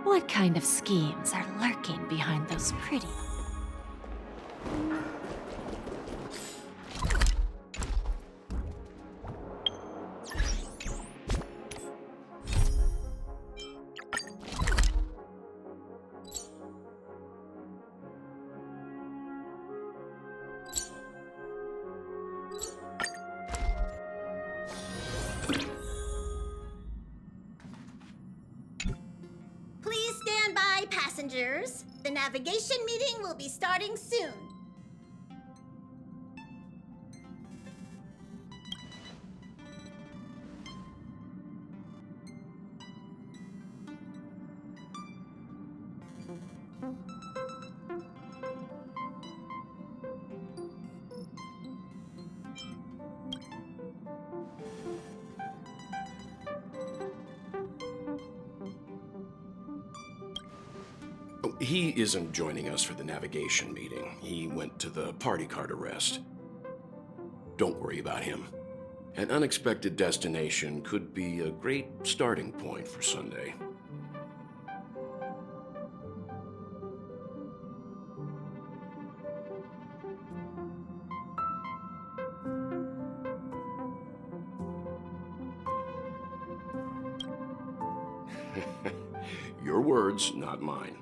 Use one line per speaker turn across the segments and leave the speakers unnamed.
What kind of schemes are lurking behind those pretty...
Please stand by, passengers. The navigation meeting will be starting soon.
He isn't joining us for the navigation meeting. He went to the party card arrest. Don't worry about him. An unexpected destination could be a great starting point for Sunday. Your words, not mine.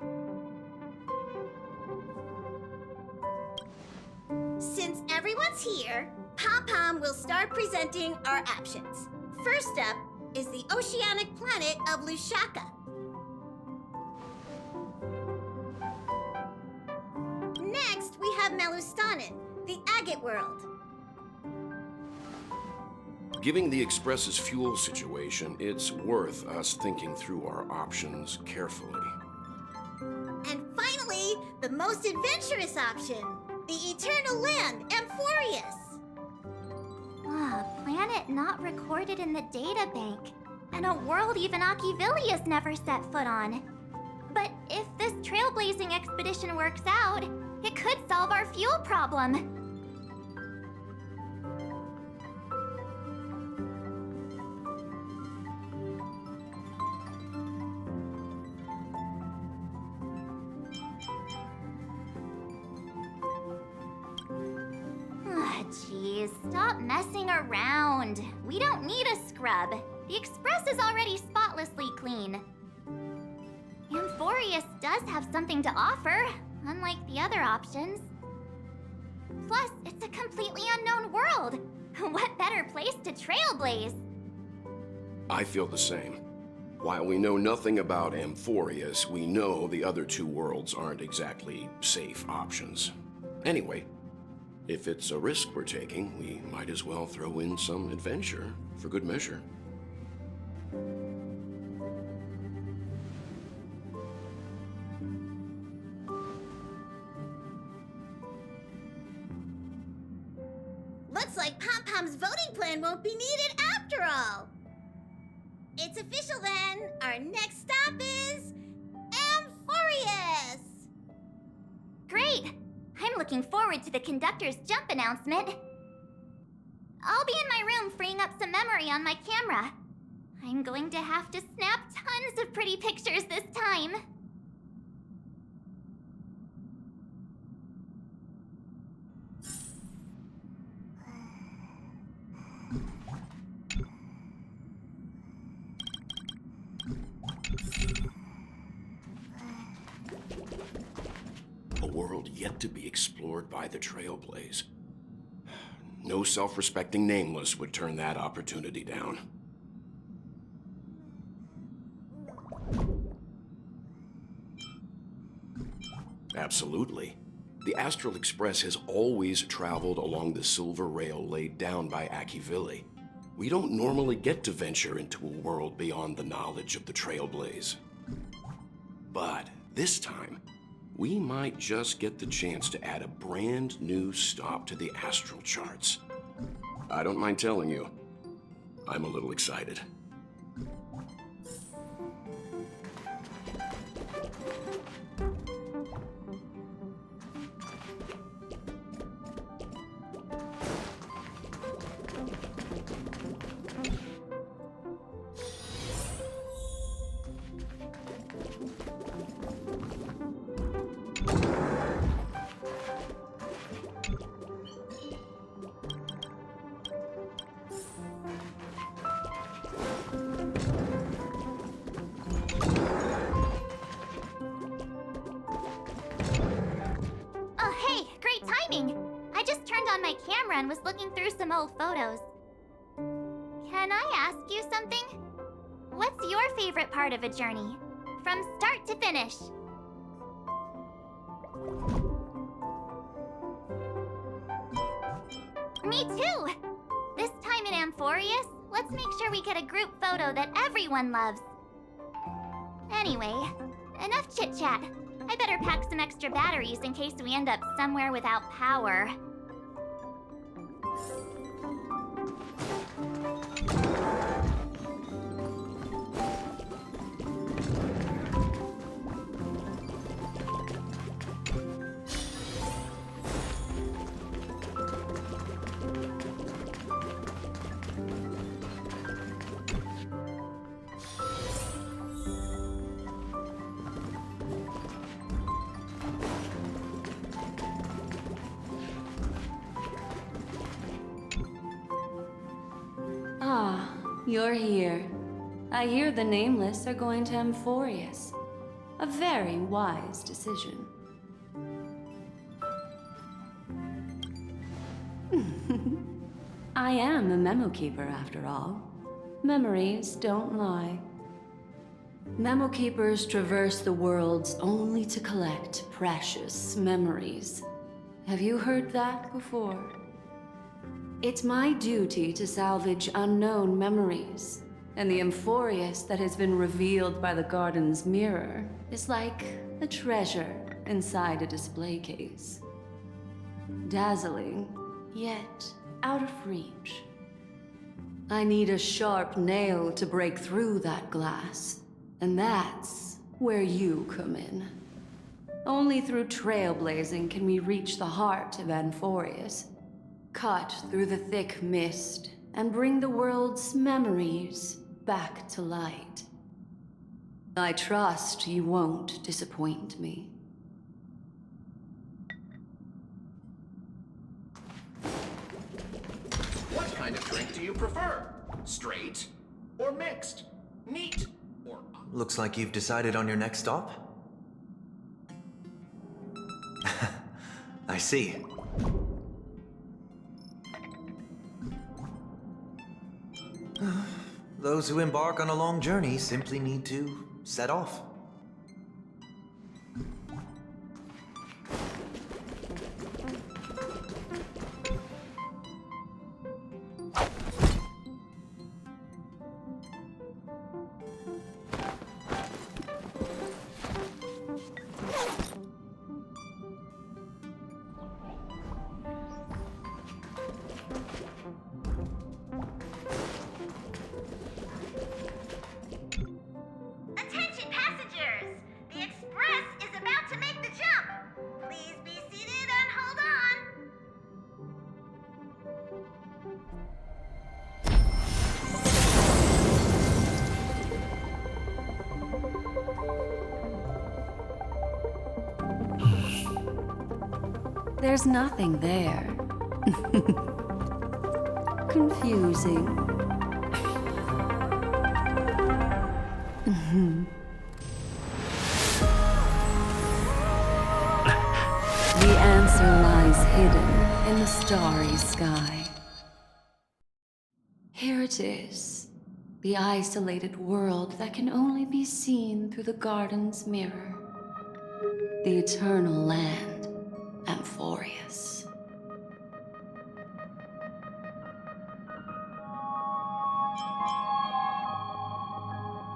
Since everyone's here, Pom-Pom will start presenting our options. First up is the oceanic planet of Lushaka. Next, we have Melustanin, the agate world.
Given the Express's fuel situation, it's worth us thinking through our options carefully.
And finally, the most adventurous option, the eternal land, Amphorius.
A planet not recorded in the data bank, and a world even Achivilius never set foot on. But if this trailblazing expedition works out, it could solve our fuel problem. Jeez, stop messing around. We don't need a scrub. The Express is already spotlessly clean. Amphorius does have something to offer, unlike the other options. Plus, it's a completely unknown world. What better place to trailblaze?
I feel the same. While we know nothing about Amphorius, we know the other two worlds aren't exactly safe options. Anyway, if it's a risk we're taking, we might as well throw in some adventure for good measure.
Looks like Pom-Pom's voting plan won't be needed after all. It's official then. Our next stop is Amphorius.
Great! I'm looking forward to the conductor's jump announcement. I'll be in my room freeing up some memory on my camera. I'm going to have to snap tons of pretty pictures this time.
A world yet to be explored by the Trailblaze. No self-respecting nameless would turn that opportunity down. Absolutely. The Astral Express has always traveled along the silver rail laid down by Achivili. We don't normally get to venture into a world beyond the knowledge of the Trailblaze. But this time, we might just get the chance to add a brand new stop to the astral charts. I don't mind telling you, I'm a little excited.
camera and was looking through some old photos. Can I ask you something? What's your favorite part of a journey? From start to finish? Me too! This time in Amphorius, let's make sure we get a group photo that everyone loves. Anyway, enough chit-chat. I better pack some extra batteries in case we end up somewhere without power.
Ah, you're here. I hear the Nameless are going to Amphorius. A very wise decision. I am a memo keeper after all. Memories don't lie. Memo keepers traverse the worlds only to collect precious memories. Have you heard that before? It's my duty to salvage unknown memories, and the Amphorius that has been revealed by the garden's mirror is like a treasure inside a display case. Dazzling, yet out of reach. I need a sharp nail to break through that glass, and that's where you come in. Only through trailblazing can we reach the heart of Amphorius, cut through the thick mist, and bring the world's memories back to light. I trust you won't disappoint me.
What kind of drink do you prefer? Straight or mixed? Neat or...
Looks like you've decided on your next stop. I see. Those who embark on a long journey simply need to set off.
Attention passengers! The express is about to make the jump! Please be seated and hold on!
There's nothing there. Confusing. The answer lies hidden in the starry sky. Here it is, the isolated world that can only be seen through the garden's mirror. The eternal land, Amphorius.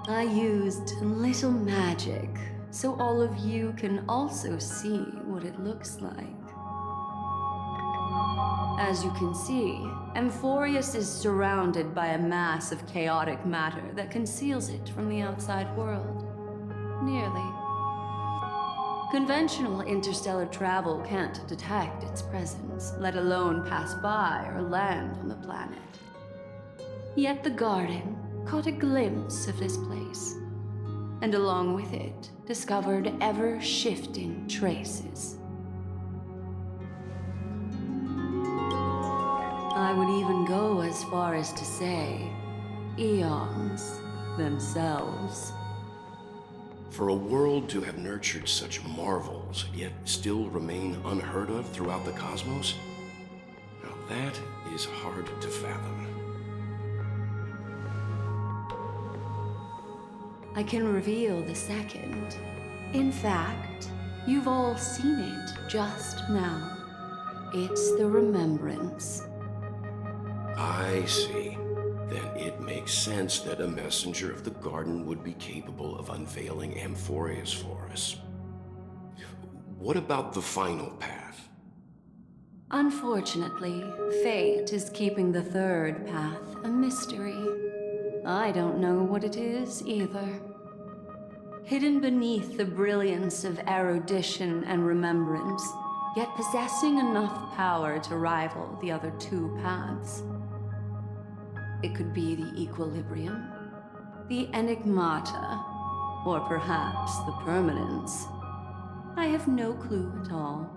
I used a little magic so all of you can also see what it looks like. As you can see, Amphorius is surrounded by a mass of chaotic matter that conceals it from the outside world. Nearly. Conventional interstellar travel can't detect its presence, let alone pass by or land on the planet. Yet the garden caught a glimpse of this place, and along with it, discovered ever-shifting traces. I would even go as far as to say, eons themselves.
For a world to have nurtured such marvels, yet still remain unheard of throughout the cosmos? Now That is hard to fathom.
I can reveal the second. In fact, you've all seen it just now. It's the remembrance.
I see. Then it makes sense that a messenger of the garden would be capable of unveiling Amphorius for us. What about the final path?
Unfortunately, fate is keeping the third path a mystery. I don't know what it is either. Hidden beneath the brilliance of erudition and remembrance, yet possessing enough power to rival the other two paths. It could be the equilibrium, the enigmata, or perhaps the permanence. I have no clue at all.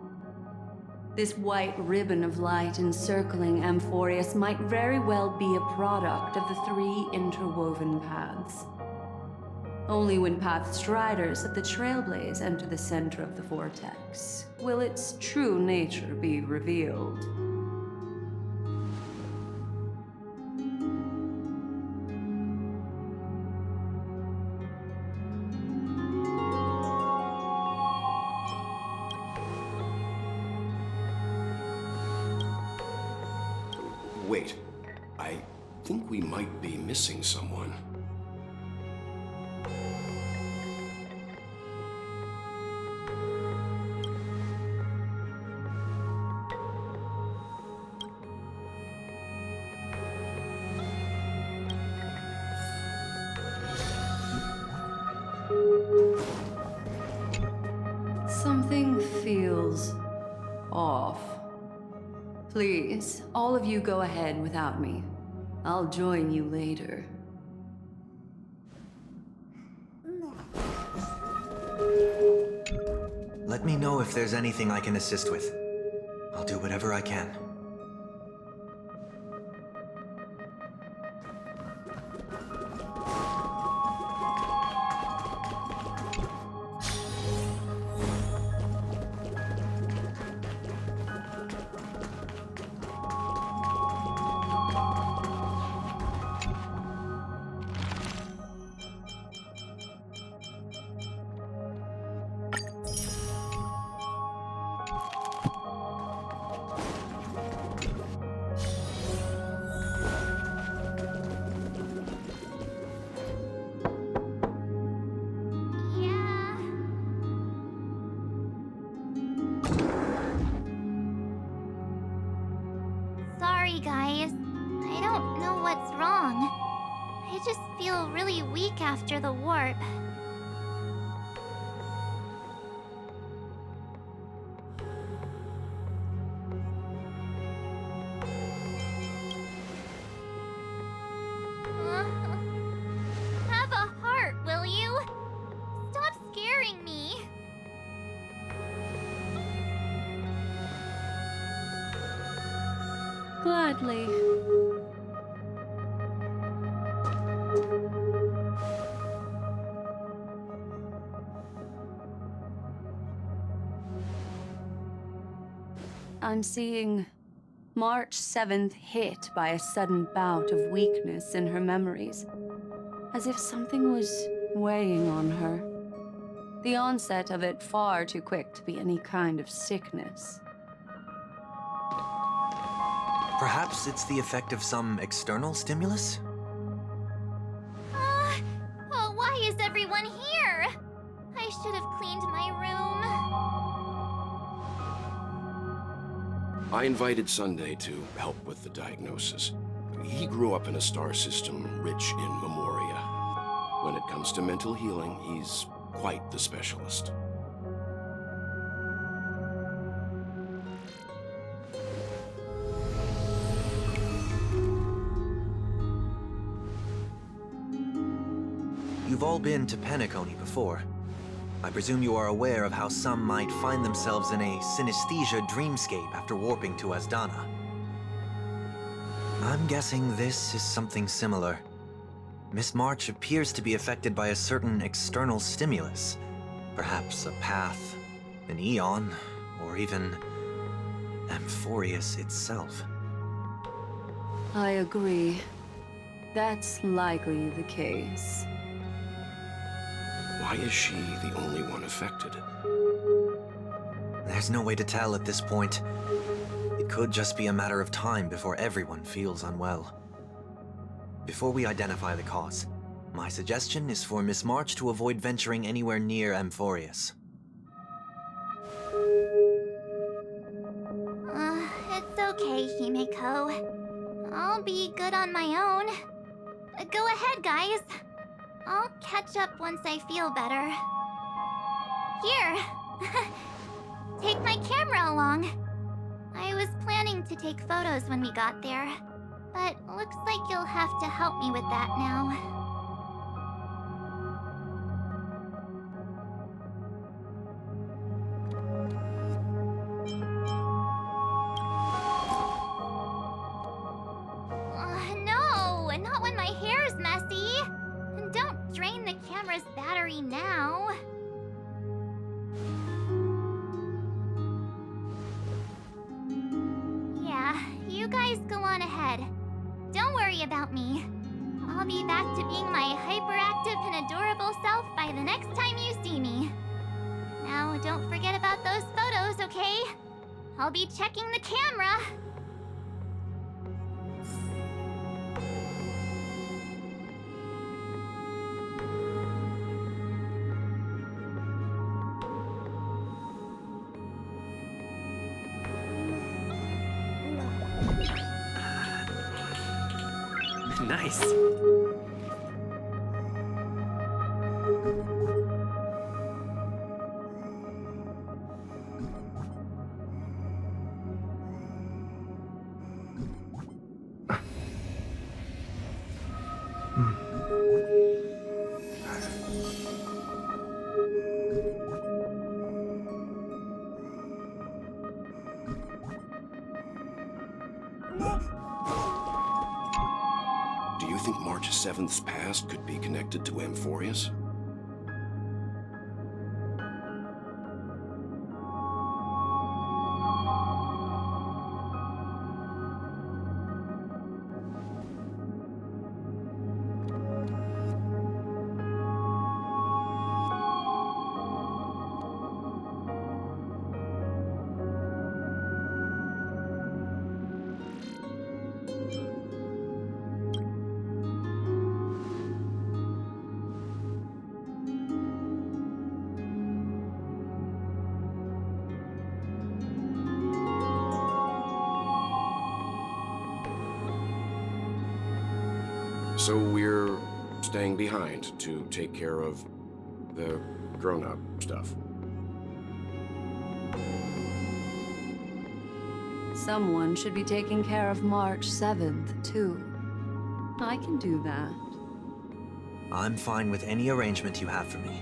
This white ribbon of light encircling Amphorius might very well be a product of the three interwoven paths. Only when path striders of the Trailblaze enter the center of the vortex will its true nature be revealed.
Wait, I think we might be missing someone.
Something feels off. Please, all of you go ahead without me. I'll join you later.
Let me know if there's anything I can assist with. I'll do whatever I can.
Yeah. Sorry, guys. I don't know what's wrong. I just feel really weak after the warp. Have a heart, will you? Stop scaring me.
Gladly. I'm seeing March 7th hit by a sudden bout of weakness in her memories, as if something was weighing on her. The onset of it far too quick to be any kind of sickness.
Perhaps it's the effect of some external stimulus?
Oh, why is everyone here? I should have cleaned my room.
I invited Sunday to help with the diagnosis. He grew up in a star system rich in memoria. When it comes to mental healing, he's quite the specialist.
You've all been to Penacony before. I presume you are aware of how some might find themselves in a synesthesia dreamscape after warping to Asdana. I'm guessing this is something similar. Miss March appears to be affected by a certain external stimulus. Perhaps a path, an eon, or even Amphorius itself.
I agree. That's likely the case.
Why is she the only one affected?
There's no way to tell at this point. It could just be a matter of time before everyone feels unwell. Before we identify the cause, my suggestion is for Miss March to avoid venturing anywhere near Amphorius.
It's okay, Himeko. I'll be good on my own. Go ahead, guys. I'll catch up once I feel better. Here. Take my camera along. I was planning to take photos when we got there, but looks like you'll have to help me with that now. No, not when my hair's messy. Don't drain the camera's battery now. Yeah, you guys go on ahead. Don't worry about me. I'll be back to being my hyperactive and adorable self by the next time you see me. Now, don't forget about those photos, okay? I'll be checking the camera.
Nice.
Do you think March 7th's past could be connected to Amphorius? So we're staying behind to take care of the grown-up stuff.
Someone should be taking care of March 7th, too. I can do that.
I'm fine with any arrangement you have for me.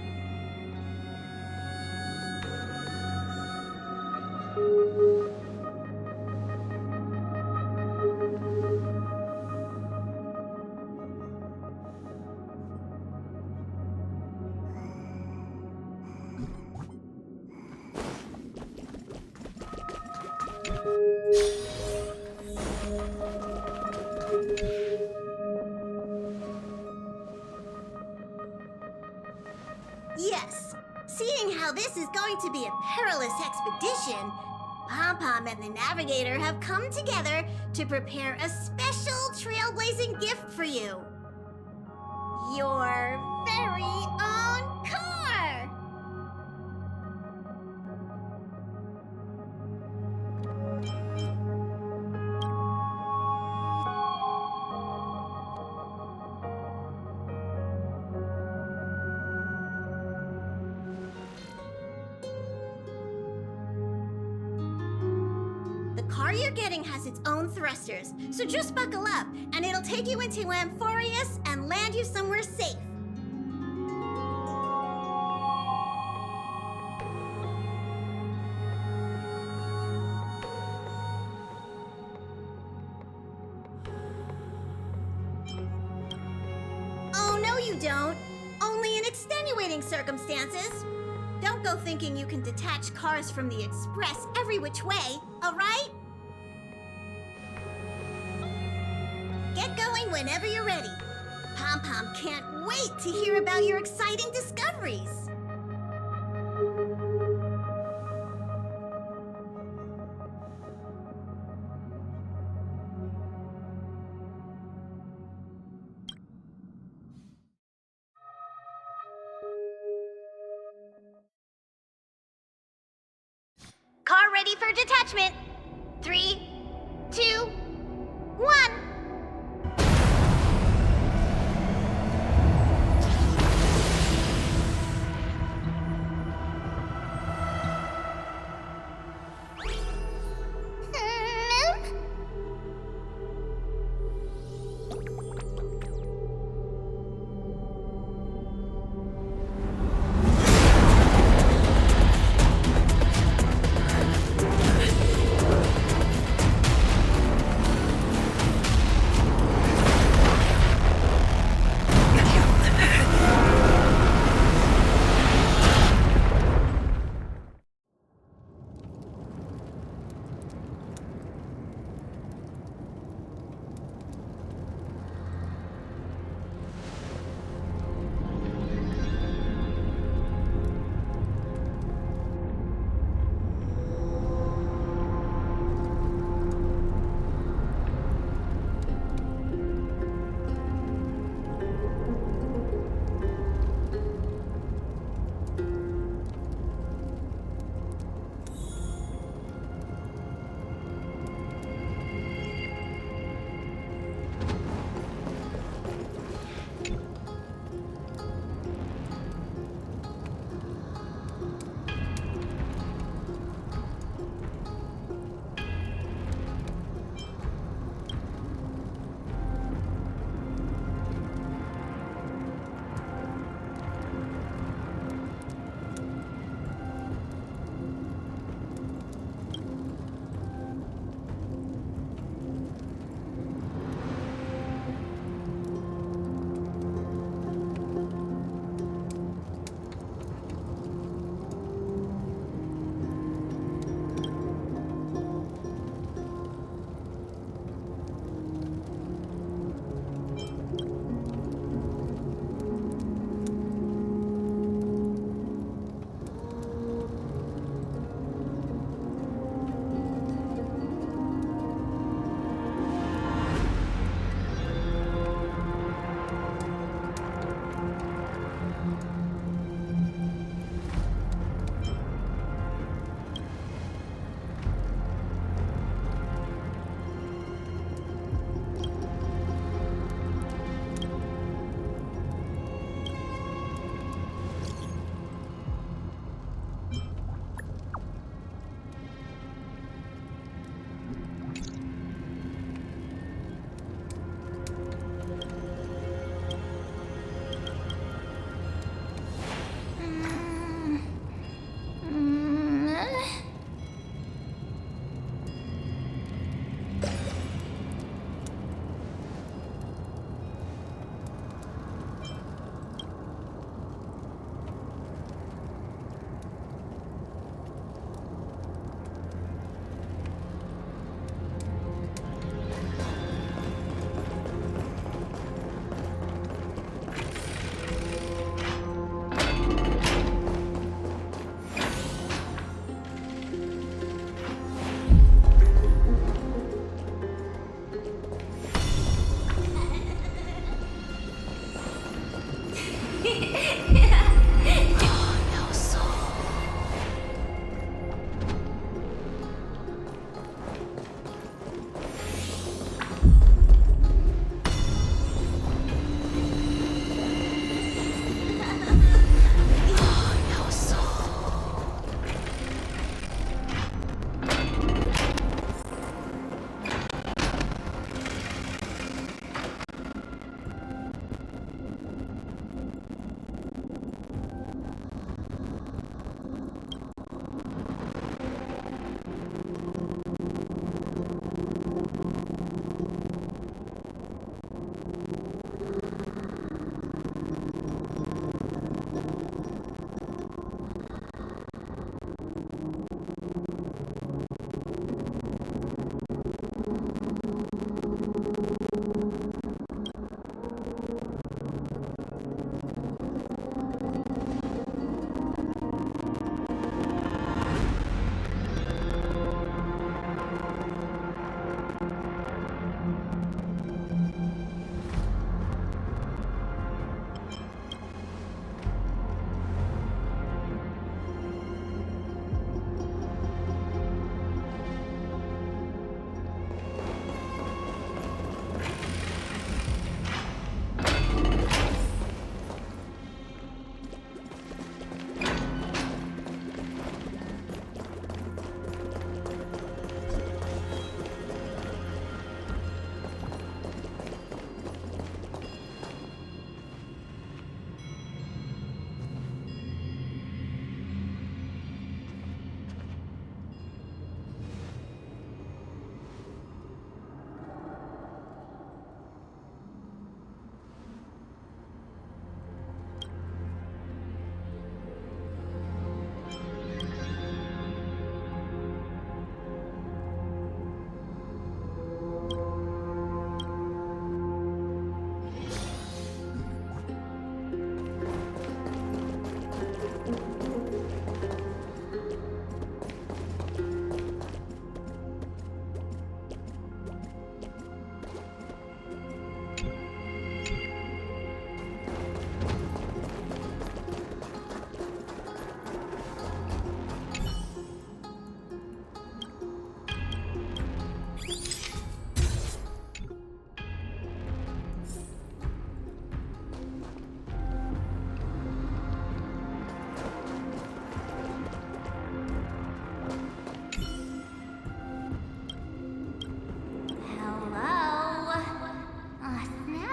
Yes, seeing how this is going to be a perilous expedition, Pom-Pom and the Navigator have come together to prepare a special trailblazing gift for you. Your very own car! The car you're getting has its own thrusters, so just buckle up, and it'll take you into Amphorius and land you somewhere safe. Oh, no you don't. Only in extenuating circumstances. Don't go thinking you can detach cars from the Express every which way, all right? whenever you're ready. Pom-Pom can't wait to hear about your exciting discoveries. Car ready for detachment. 3, 2, 1.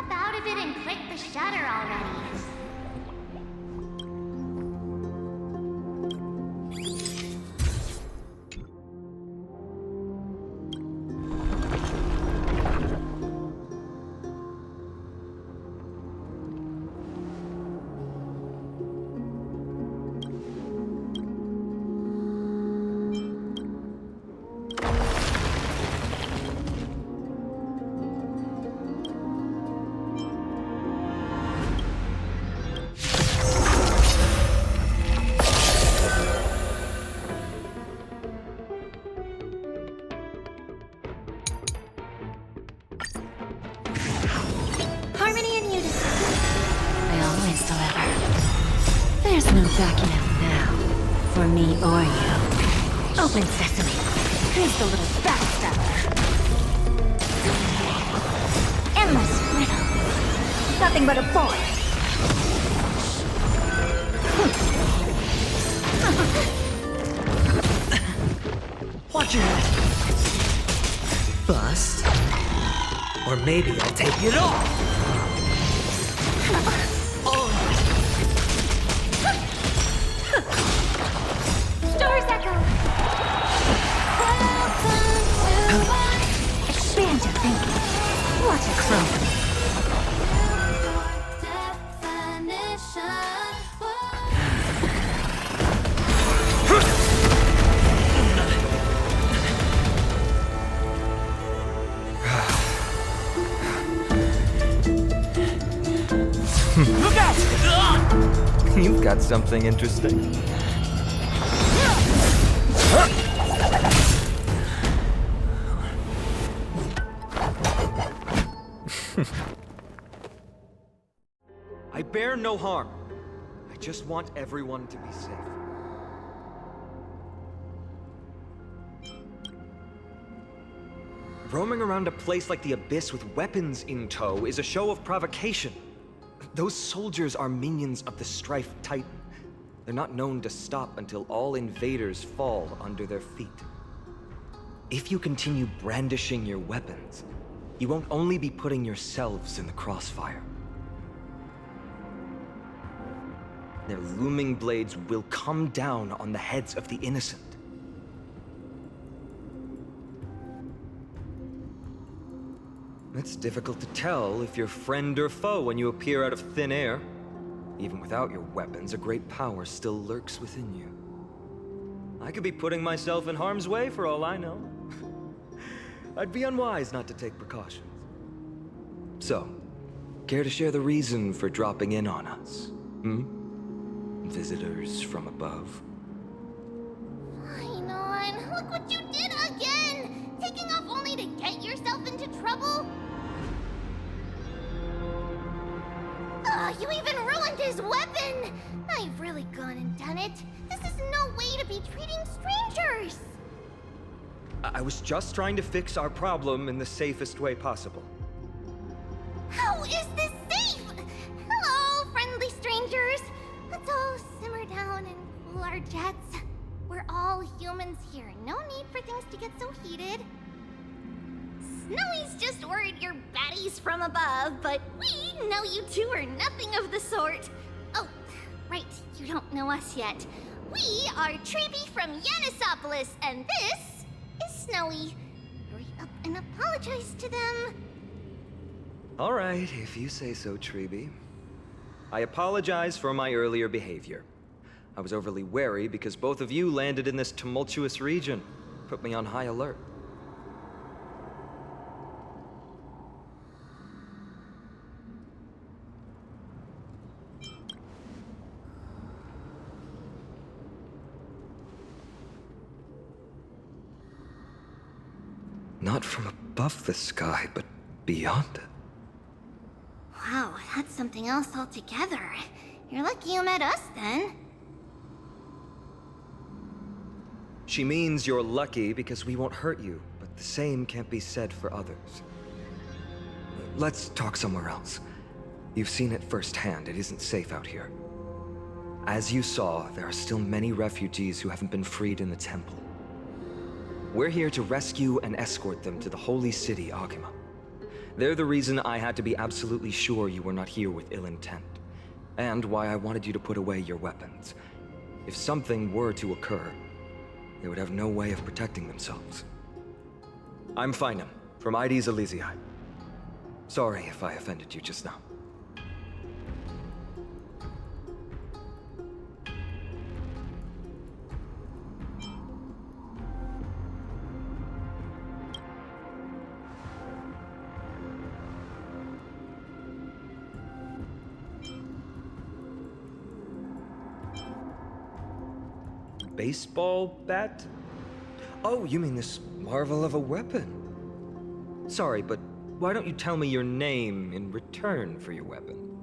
snap out of it and click the shutter already.
There's no backing out now, for me or you. Open sesame. Who's the little backstabber? Endless riddle. Nothing but a boy.
Watch your head. Bust. Or maybe I'll take it off.
Stars echo.
Expand your thinking. Watch it grow.
Look out! You've got something interesting. I bear no harm. I just want everyone to be safe. Roaming around a place like the Abyss with weapons in tow is a show of provocation. Those soldiers are minions of the Strife Titan. They're not known to stop until all invaders fall under their feet. If you continue brandishing your weapons, you won't only be putting yourselves in the crossfire. Their looming blades will come down on the heads of the innocent. It's difficult to tell if you're friend or foe when you appear out of thin air. Even without your weapons, a great power still lurks within you. I could be putting myself in harm's way for all I know. I'd be unwise not to take precautions. So, care to share the reason for dropping in on us? Visitors from above?
Fine on. Look what you did again! Taking off only to get yourself into trouble? You even ruined his weapon! I've really gone and done it. This is no way to be treating strangers!
I was just trying to fix our problem in the safest way possible.
How is this safe? Hello, friendly strangers. Let's all simmer down and cool our jets. We're all humans here. No need for things to get so heated. Snowy's just worried you're baddies from above, but we know you two are nothing of the sort. Oh, right, you don't know us yet. We are Treeby from Yanisopolis, and this is Snowy. Hurry up and apologize to them.
All right, if you say so, Treeby. I apologize for my earlier behavior. I was overly wary because both of you landed in this tumultuous region. Put me on high alert. Not from above the sky, but beyond it.
Wow, that's something else altogether. You're lucky you met us, then.
She means you're lucky because we won't hurt you, but the same can't be said for others. Let's talk somewhere else. You've seen it firsthand, it isn't safe out here. As you saw, there are still many refugees who haven't been freed in the temple. We're here to rescue and escort them to the holy city, Agima. They're the reason I had to be absolutely sure you were not here with ill intent. And why I wanted you to put away your weapons. If something were to occur, they would have no way of protecting themselves. I'm Finam, from ID's Elysiae. Sorry if I offended you just now. Baseball bat? Oh, you mean this marvel of a weapon? Sorry, but why don't you tell me your name in return for your weapon?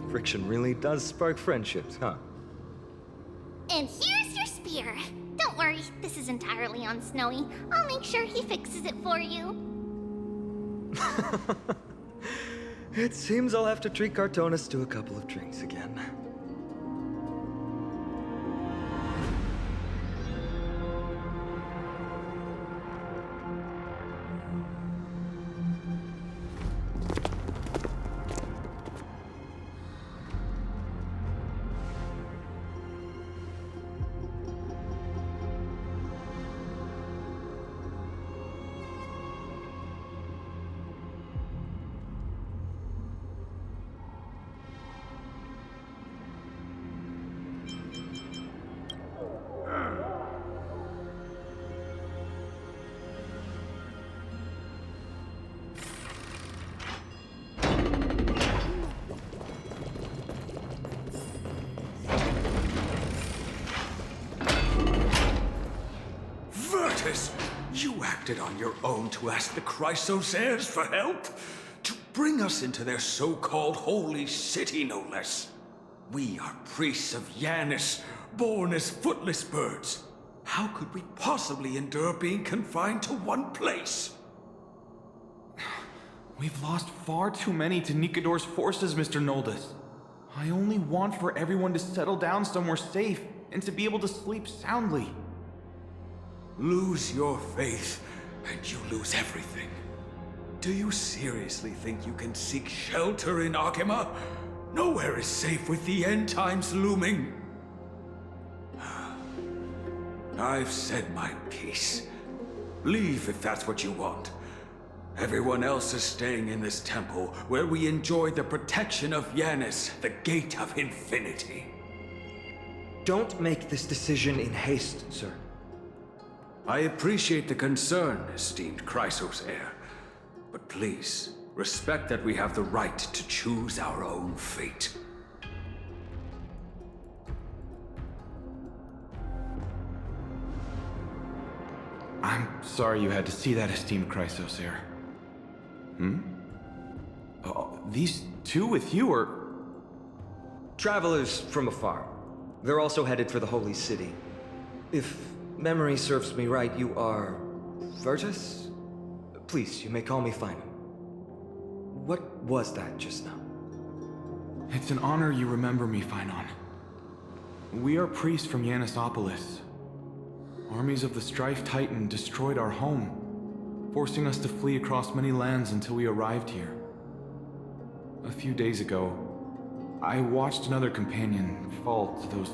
Friction really does spark friendships, huh?
And here's your spear. Don't worry, this is entirely on Snowy. I'll make sure he fixes it for you.
It seems I'll have to treat Cartonis to a couple of drinks again.
You acted on your own to ask the Chrysosaires for help? To bring us into their so-called holy city, no less. We are priests of Yanis, born as footless birds. How could we possibly endure being confined to one place?
We've lost far too many to Nikador's forces, Mr. Noldus. I only want for everyone to settle down somewhere safe and to be able to sleep soundly.
Lose your faith, and you lose everything. Do you seriously think you can seek shelter in Akima? Nowhere is safe with the end times looming. I've said my piece. Leave if that's what you want. Everyone else is staying in this temple, where we enjoy the protection of Yanis, the Gate of Infinity.
Don't make this decision in haste, sir.
I appreciate the concern, esteemed Chrysosaire. But please, respect that we have the right to choose our own fate.
I'm sorry you had to see that, esteemed Chrysosaire. Oh, these two with you are...
Travelers from afar. They're also headed for the Holy City. If memory serves me right, you are... Virtus? Please, you may call me Finam. What was that just now?
It's an honor you remember me, Finon. We are priests from Yanisopolis. Armies of the Strife Titan destroyed our home, forcing us to flee across many lands until we arrived here. A few days ago, I watched another companion fall to those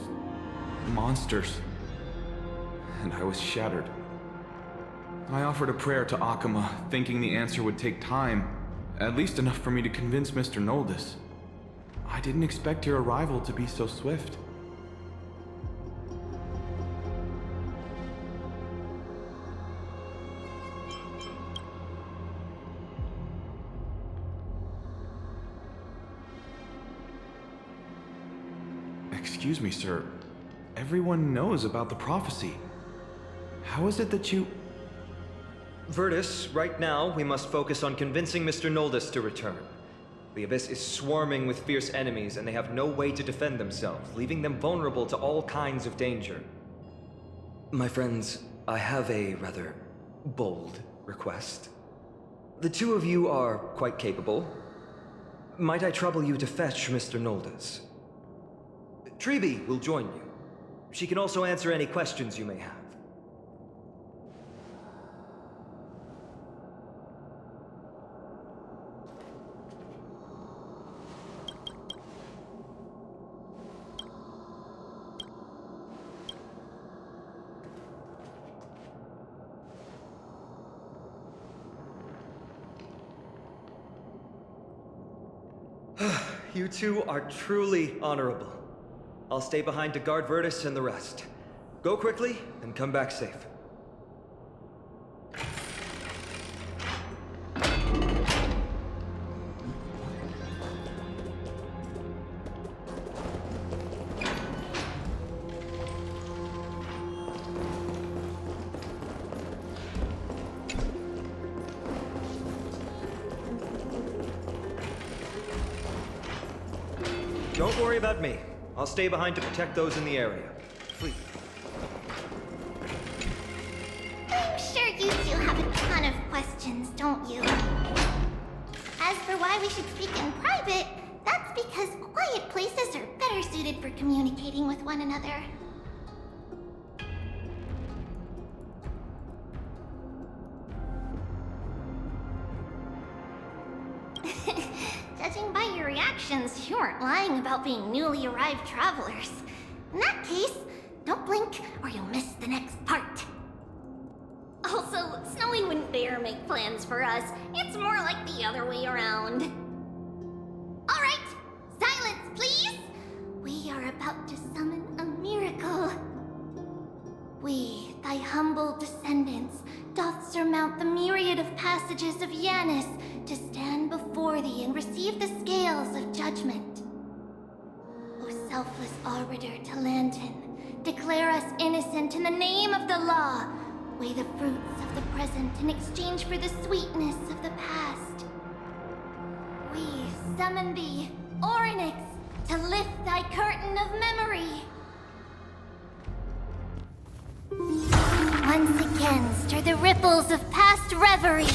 monsters, and I was shattered. I offered a prayer to Akima, thinking the answer would take time, at least enough for me to convince Mr. Noldus. I didn't expect your arrival to be so swift. Excuse me, sir. Everyone knows about the prophecy. How is it that you...
Virtus, right now, we must focus on convincing Mr. Noldus to return. The Abyss is swarming with fierce enemies, and they have no way to defend themselves, leaving them vulnerable to all kinds of danger. My friends, I have a rather bold request. The two of you are quite capable. Might I trouble you to fetch Mr. Noldus? Treeby will join you. She can also answer any questions you may have. You two are truly honorable. I'll stay behind to guard Virtus and the rest. Go quickly and come back safe. Don't worry about me. I'll stay behind to protect those in the area. Please.
I'm sure you two have a ton of questions, don't you? As for why we should speak in private, that's because quiet places are better suited for communicating with one another. Judging by your reactions, you aren't lying about being newly arrived travelers. In that case, don't blink or you'll miss the next part. Also, Snowy wouldn't dare make plans for us. It's more like the other way around. Alright, silence, please! We are about to summon a miracle. We, thy humble descendants, doth surmount the myriad of passages of Yanis to stand before thee and receive the scales of judgment. O selfless arbiter Talantin, declare us innocent in the name of the law. Weigh the fruits of the present in exchange for the sweetness of the past. We summon thee, Orynyx, to lift thy curtain of memory. Once again, stir the ripples of past reverie.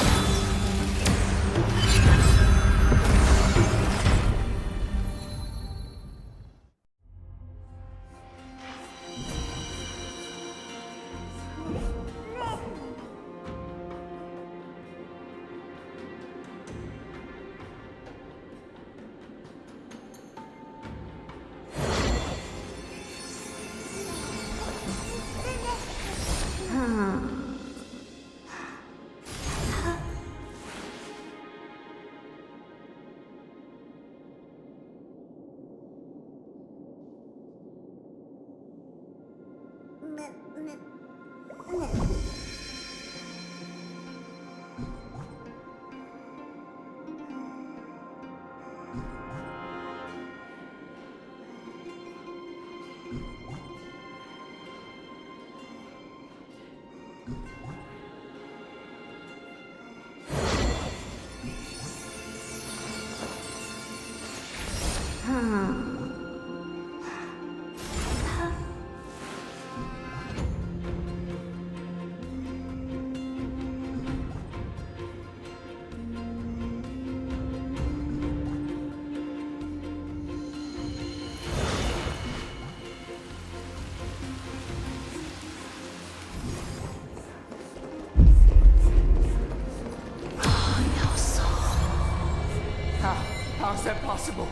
How is that possible?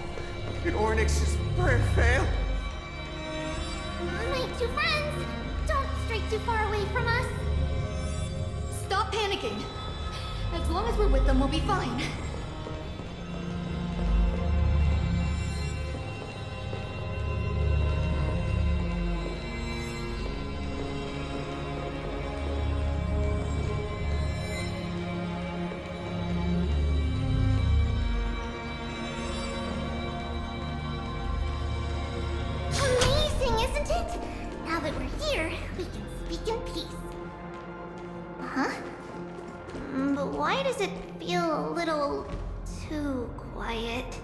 Did Orynyx's prayer fail?
My two friends, don't stray too far away from us.
Stop panicking. As long as we're with them, we'll be fine.
Amazing, isn't it? Now that we're here, we can speak in peace. Huh? But why does it feel a little too quiet?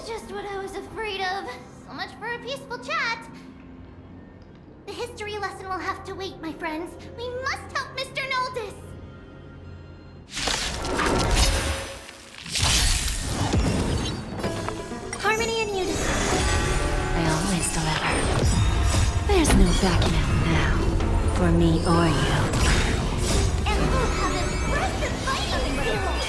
Just what I was afraid of. So much for a peaceful chat. The history lesson will have to wait, my friends. We must help Mr. Noldus. Harmony and unity.
I always deliver. There's no backing out now, for me or you.
And we'll have impressive fighting skills.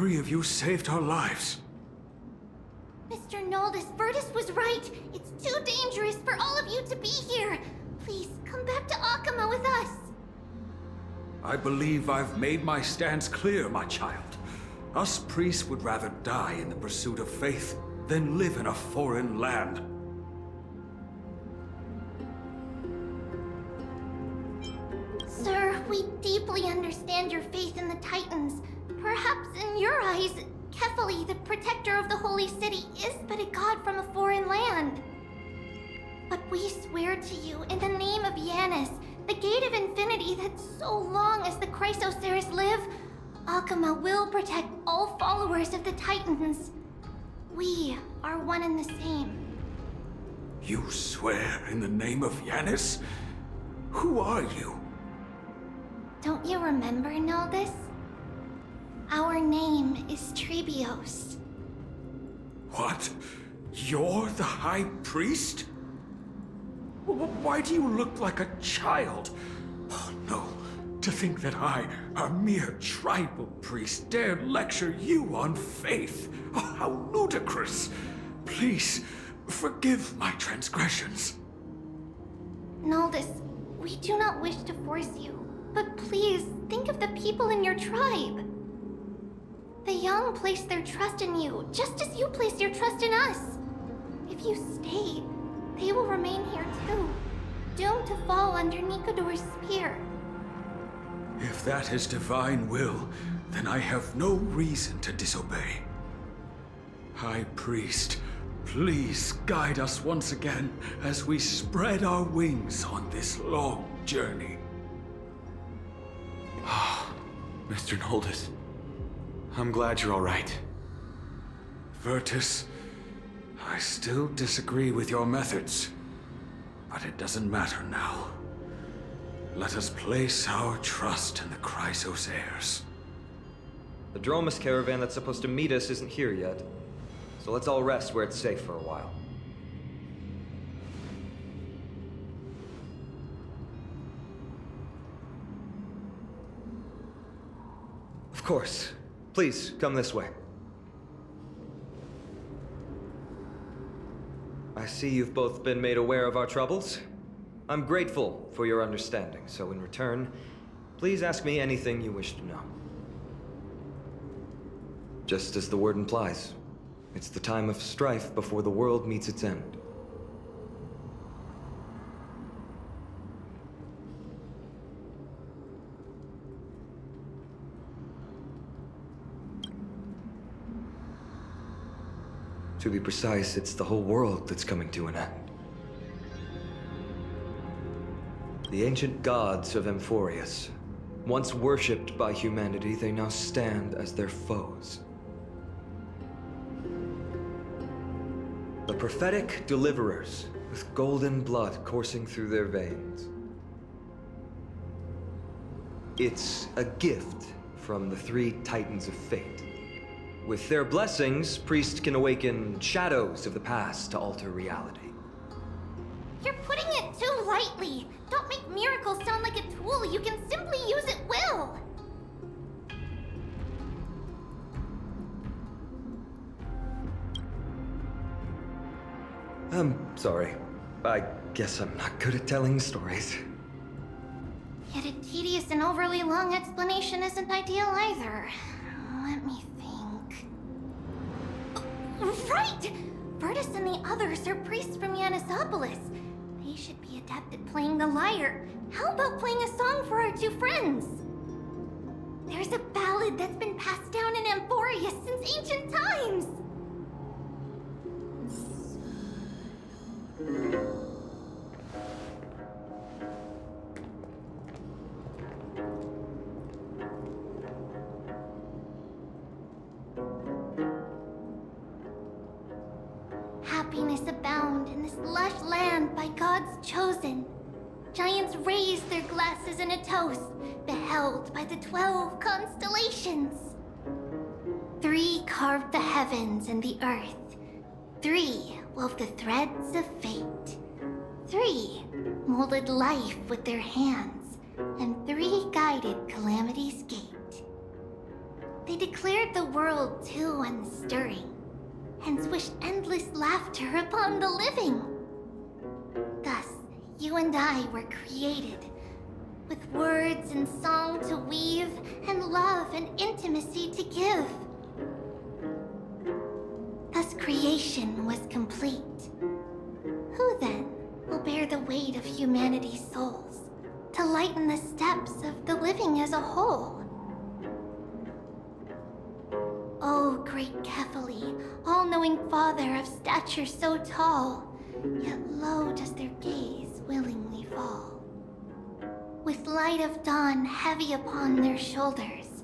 three of you saved our lives.
Mr. Noldus, Virtus was right. It's too dangerous for all of you to be here. Please, come back to Akama with us.
I believe I've made my stance clear, my child. Us priests would rather die in the pursuit of faith than live in a foreign land.
Sir, we deeply understand your faith in the Titans. Perhaps in your eyes, Kefali, the protector of the Holy City, is but a god from a foreign land. But we swear to you, in the name of Yanis, the Gate of Infinity, that so long as the Chrysoceres live, Akama will protect all followers of the Titans. We are one and the same.
You swear in the name of Yanis? Who are you?
Don't you remember, Noldus? Our name is Trebios.
What? You're the High Priest? Why do you look like a child? Oh no, to think that I, a mere tribal priest, dare lecture you on faith. Oh, how ludicrous. Please, forgive my transgressions.
Noldus, we do not wish to force you, but please think of the people in your tribe. The young place their trust in you, just as you place your trust in us. If you stay, they will remain here too, doomed to fall under Nikodor's spear.
If that is divine will, then I have no reason to disobey. High Priest, please guide us once again as we spread our wings on this long journey.
Mr. Noldus, I'm glad you're all right.
Virtus, I still disagree with your methods, but it doesn't matter now. Let us place our trust in the Chrysoceres.
The Dromus caravan that's supposed to meet us isn't here yet, so let's all rest where it's safe for a while. Of course. Please, come this way. I see you've both been made aware of our troubles. I'm grateful for your understanding, so in return, please ask me anything you wish to know. Just as the word implies, it's the time of strife before the world meets its end. To be precise, it's the whole world that's coming to an end. The ancient gods of Amphorius, once worshipped by humanity, they now stand as their foes. The prophetic deliverers, with golden blood coursing through their veins. It's a gift from the three Titans of Fate. With their blessings, priests can awaken shadows of the past to alter reality.
You're putting it too lightly. Don't make miracles sound like a tool you can simply use at will.
I'm sorry. I guess I'm not good at telling stories.
Yet a tedious and overly long explanation isn't ideal either. Let me think. Right! Virtus and the others are priests from Yanisopolis. They should be adept at playing the lyre. How about playing a song for our two friends? There's a ballad that's been passed down in Amphorius since ancient times. Happiness abound in this lush land by God's chosen. Giants raise their glasses in a toast, beheld by the 12 constellations. 3 carved the heavens and the earth. 3 wove the threads of fate. 3 molded life with their hands, and 3 guided calamity's gate. They declared the world too unstirring, hence wished endless laughter upon the living. Thus, you and I were created, with words and song to weave, and love and intimacy to give. Thus creation was complete. Who then will bear the weight of humanity's souls, to lighten the steps of the living as a whole? O great Kephali, all-knowing father of stature so tall, yet low does their gaze willingly fall. With light of dawn heavy upon their shoulders,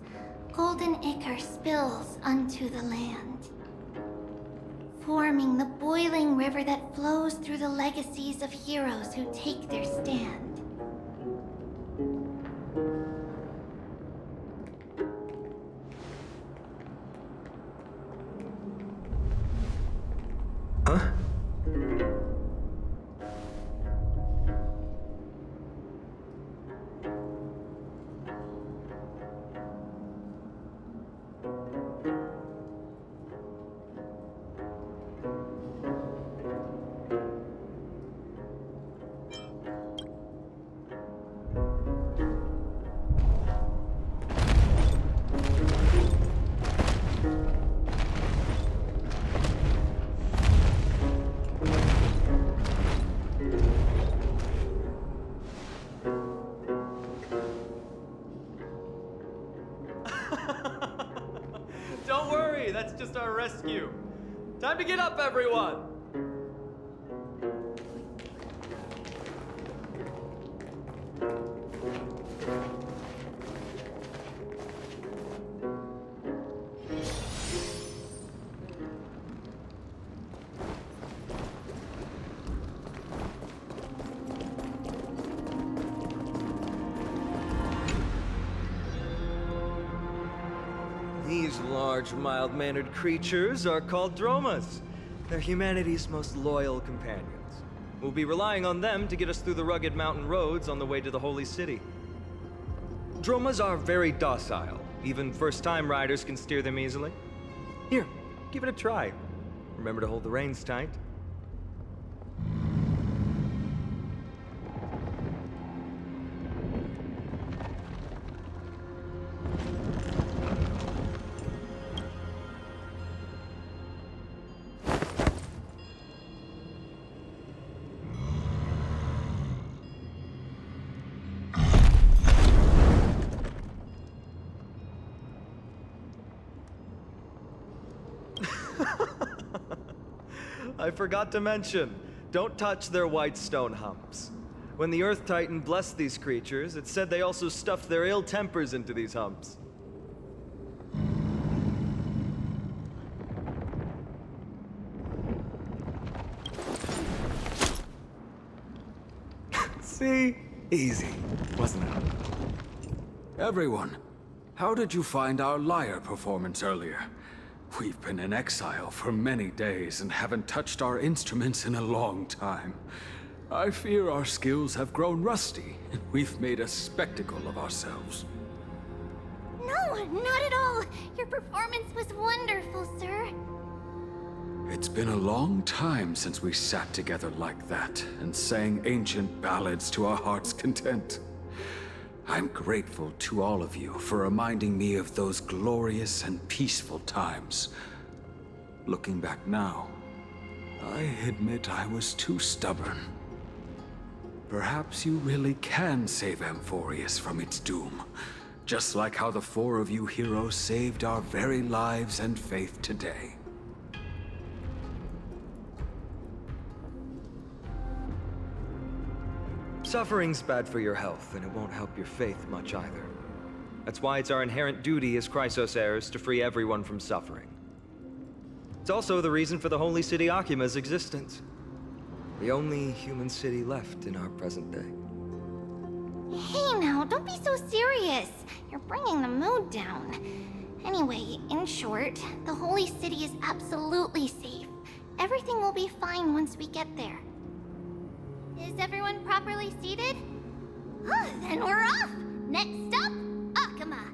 golden ichor spills unto the land, forming the boiling river that flows through the legacies of heroes who take their stand.
Huh?
Don't worry, that's just our rescue. Time to get up, everyone!
These large, mild-mannered creatures are called Dromas. They're humanity's most loyal companions. We'll be relying on them to get us through the rugged mountain roads on the way to the Holy City. Dromas are very docile. Even first-time riders can steer them easily. Here, give it a try. Remember to hold the reins tight. I forgot to mention, don't touch their white stone humps. When the Earth Titan blessed these creatures, it said they also stuffed their ill tempers into these humps.
See? Easy, wasn't it? Everyone, how did you find our lyre performance earlier? We've been in exile for many days and haven't touched our instruments in a long time. I fear our skills have grown rusty, and we've made a spectacle of ourselves.
No, not at all. Your performance was wonderful, sir.
It's been a long time since we sat together like that and sang ancient ballads to our heart's content. I'm grateful to all of you for reminding me of those glorious and peaceful times. Looking back now, I admit I was too stubborn. Perhaps you really can save Amphorius from its doom, just like how the four of you heroes saved our very lives and faith today.
Suffering's bad for your health, and it won't help your faith much either. That's why it's our inherent duty as Chrysos heirs to free everyone from suffering. It's also the reason for the Holy City Akima's existence. The only human city left in our present day.
Hey now, don't be so serious. You're bringing the mood down. Anyway, in short, the Holy City is absolutely safe. Everything will be fine once we get there. Is everyone properly seated? Then we're off! Next stop, Akima!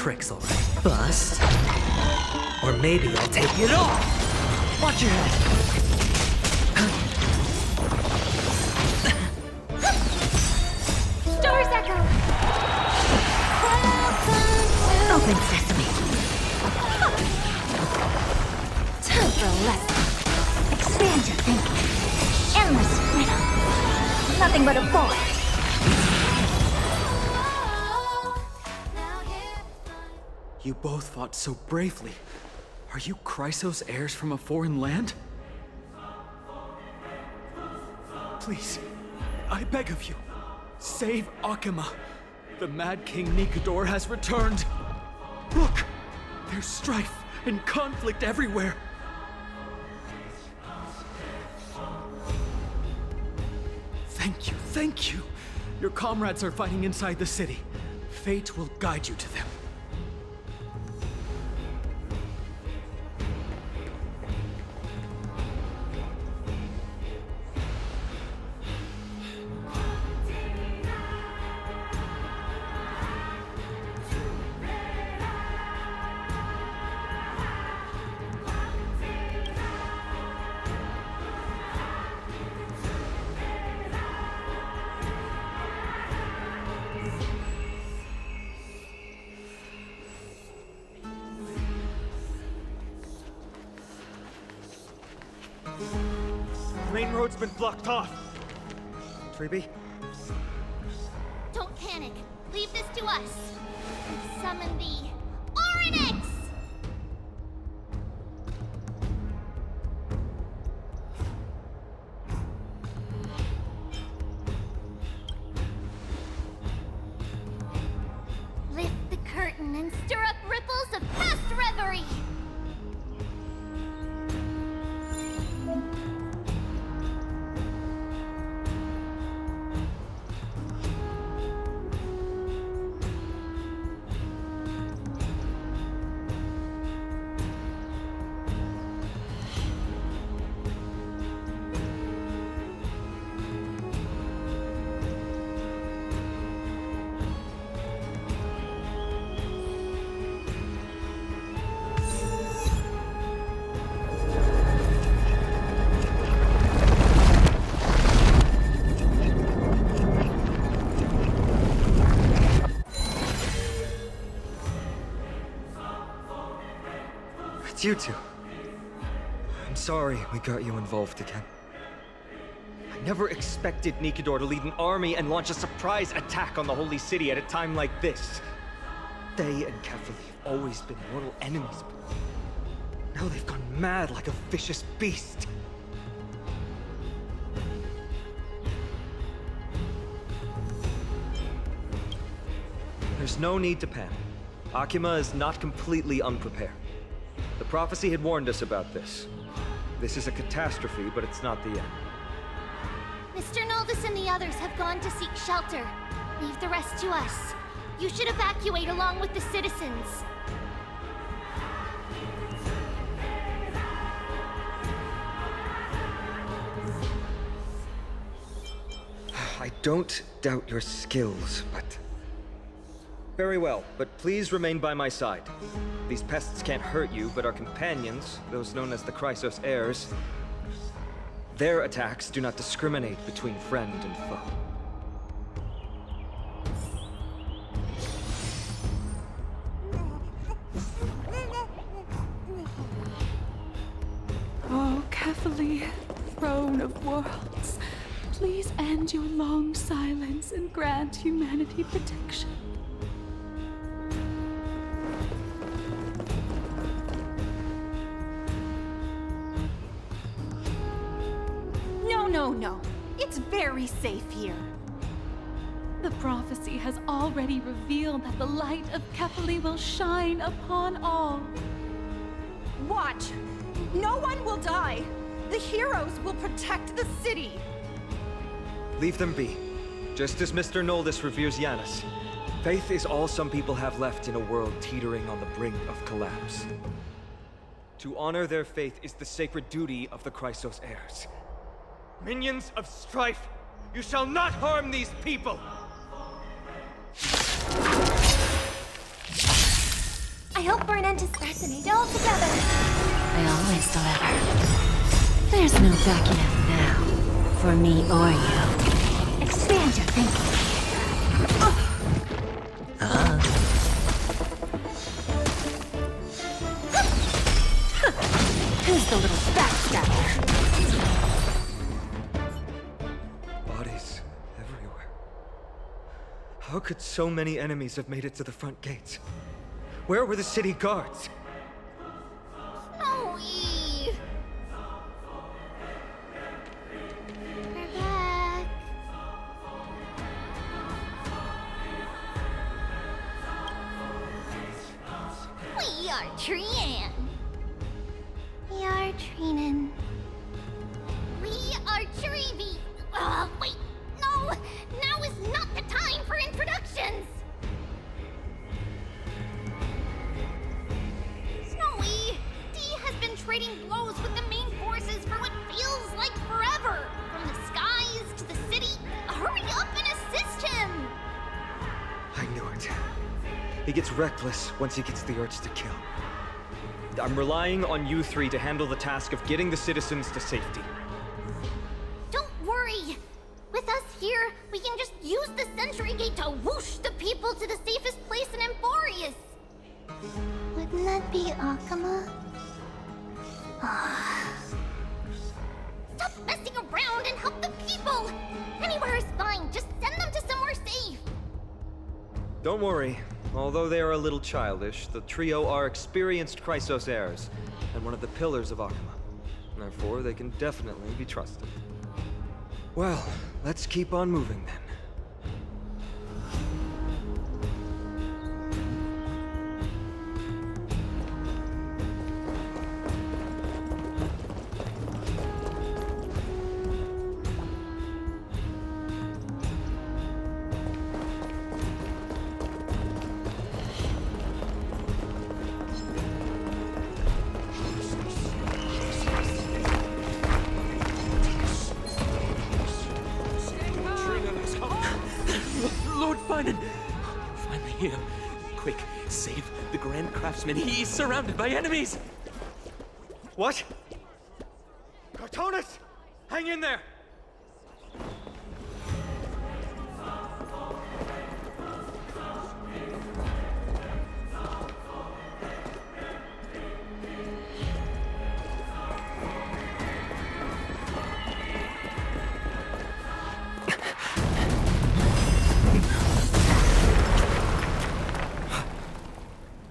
tricks, alright? Bust. Or maybe I'll take it off! Watch your head!
Doors echo!
Open sesame. Time for a lesson. Expand your thinking. Endless freedom. Nothing but a boy.
You both fought so bravely. Are you Chrysos heirs from a foreign land? Please, I beg of you, save Akima. The Mad King Nikodor has returned. Look, there's strife and conflict everywhere. Thank you. Your comrades are fighting inside the city. Fate will guide you to them.
The main road's been blocked off. Treeby?
Don't panic. Leave this to us. Summon the Oryx! Lift the curtain and stir up ripples of past reverie.
It's you two. I'm sorry we got you involved again. I never expected Nikodor to lead an army and launch a surprise attack on the Holy City at a time like this. They and Kefali have always been mortal enemies, but now they've gone mad like a vicious beast. There's no need to panic. Akima is not completely unprepared. The prophecy had warned us about this. This is a catastrophe, but it's not the end.
Mr. Noldus and the others have gone to seek shelter. Leave the rest to us. You should evacuate along with the citizens.
I don't doubt your skills, but... Very well, but please remain by my side. These pests can't hurt you, but our companions, those known as the Chrysos heirs, their attacks do not discriminate between friend and foe.
Oh, Kefali, throne of worlds, please end your long silence and grant humanity protection.
No. It's very safe here.
The prophecy has already revealed that the light of Kefali will shine upon all.
Watch! No one will die! The heroes will protect the city!
Leave them be. Just as Mr. Noldus reveres Yanis, faith is all some people have left in a world teetering on the brink of collapse. To honor their faith is the sacred duty of the Chrysos heirs. Minions of strife, you shall not harm these people!
I hope for an end to assassinate altogether.
I always deliver. There's no backing out now, for me or you. Expand your thinking. Who's the little backstabber?
Bodies everywhere. How could so many enemies have made it to the front gates? Where were the city guards?
Snowy! We're back. We are Trian. We are Trinan. We are Treevy. Wait, no! Now is not the time for introductions! Snowy, Dee has been trading blows with the main forces for what feels like forever. From the skies to the city. Hurry up and assist him!
I knew it. He gets reckless once he gets the urge to kill. I'm relying on you three to handle the task of getting the citizens to safety.
Don't worry! With us here, we can just use the Sentry Gate to whoosh the people to the safest place in Emporius! Wouldn't that be Akama? Stop messing around and help the people! Anywhere is fine, just send them to somewhere safe!
Don't worry. Although they are a little childish, the trio are experienced Chrysos heirs, and one of the pillars of Akama. Therefore, they can definitely be trusted. Well, let's keep on moving then.
Here. Quick, save the Grand Craftsman. He's surrounded by enemies!
What? Cartonis! Hang in there!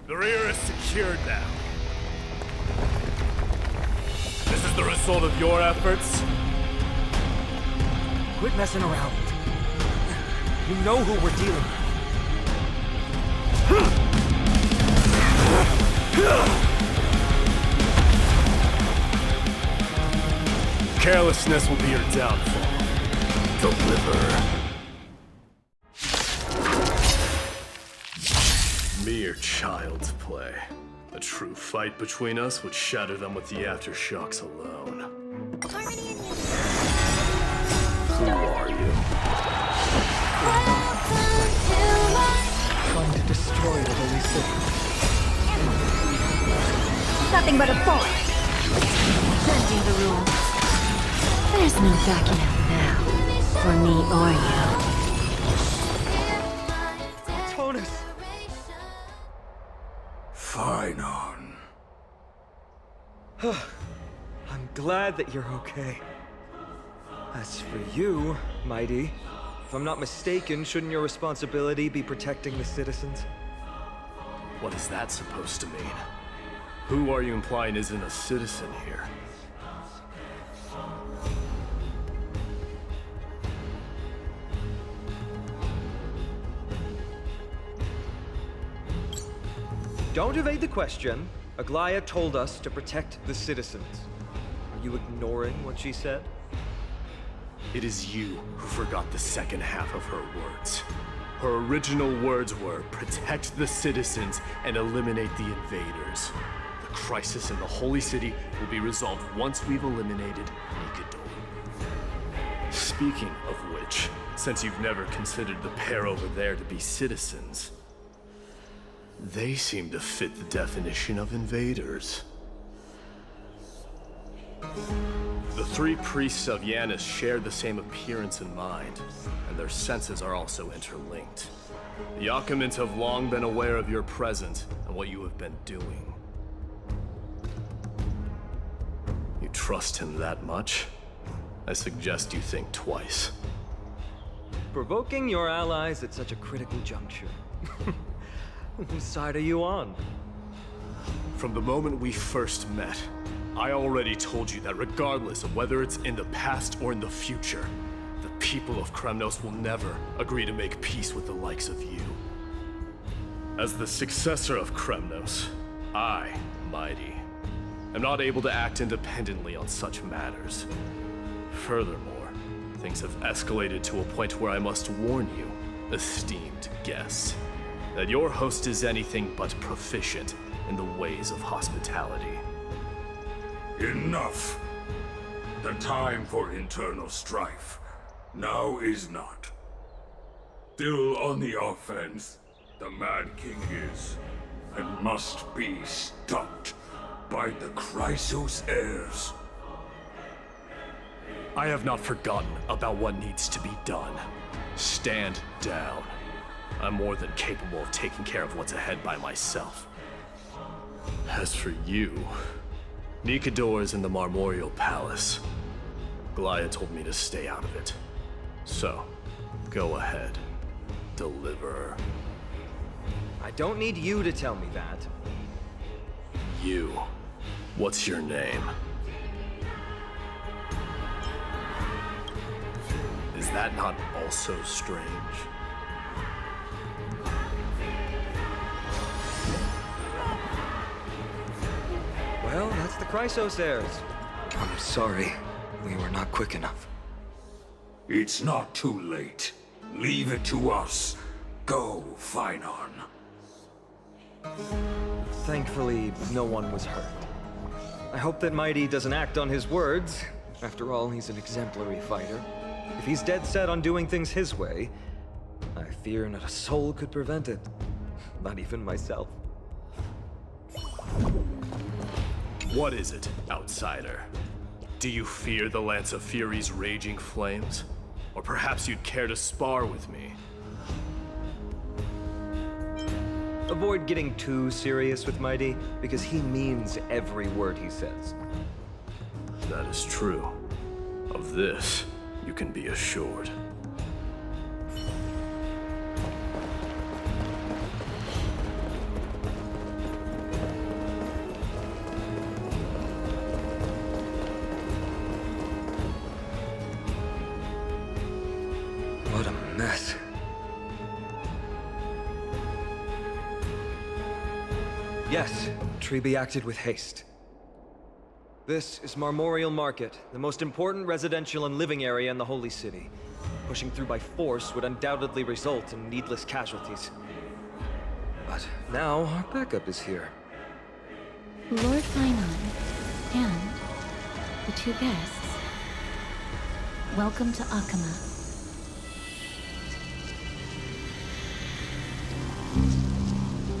The rear is secured now. This is the result of your efforts?
Quit messing around. You know who we're dealing
with. Carelessness will be your downfall. Deliver. Mere child's play. A true fight between us would shatter them with the aftershocks alone. Who are you?
Trying to destroy the Holy City.
Nothing but a force. Bending the rules. There's no backing out now, for me or you.
Cartonis!
Fine on.
I'm glad that you're okay. As for you, Mighty, if I'm not mistaken, shouldn't your responsibility be protecting the citizens?
What is that supposed to mean? Who are you implying isn't a citizen here?
Don't evade the question. Aglaia told us to protect the citizens. Are you ignoring what she said?
It is you who forgot the second half of her words. Her original words were, protect the citizens and eliminate the invaders. The crisis in the Holy City will be resolved once we've eliminated Nikador. Speaking of which, since you've never considered the pair over there to be citizens, They seem to fit the definition of invaders. The three priests of Yanis share the same appearance in mind, and their senses are also interlinked. The Achaemins have long been aware of your presence and what you have been doing. You trust him that much? I suggest you think twice.
Provoking your allies at such a critical juncture. Whose side are you on?
From the moment we first met, I already told you that regardless of whether it's in the past or in the future, the people of Kremnos will never agree to make peace with the likes of you. As the successor of Kremnos, I, Mighty, am not able to act independently on such matters. Furthermore, things have escalated to a point where I must warn you, esteemed guests, that your host is anything but proficient in the ways of hospitality.
Enough. The time for internal strife now is not. Still on the offense, the Mad King is, and must be stopped by the Chrysos heirs.
I have not forgotten about what needs to be done. Stand down. I'm more than capable of taking care of what's ahead by myself. As for you, Nikador is in the Marmorial Palace. Glaya told me to stay out of it. So, go ahead. Deliver.
I don't need you to tell me that.
You. What's your name? Is that not also strange?
Well, that's the Chrysos heirs. I'm sorry. We were not quick enough.
It's not too late. Leave it to us. Go, Finon.
Thankfully, no one was hurt. I hope that Mighty doesn't act on his words. After all, he's an exemplary fighter. If he's dead set on doing things his way, I fear not a soul could prevent it. Not even myself.
What is it, outsider? Do you fear the Lance of Fury's raging flames? Or perhaps you'd care to spar with me?
Avoid getting too serious with Mighty, because he means every word he says.
That is true. Of this, you can be assured.
What a mess. Yes, Treby acted with haste. This is Marmorial Market, the most important residential and living area in the Holy City. Pushing through by force would undoubtedly result in needless casualties. But now our backup is here.
Lord Finon and the two guests. Welcome to Achaema.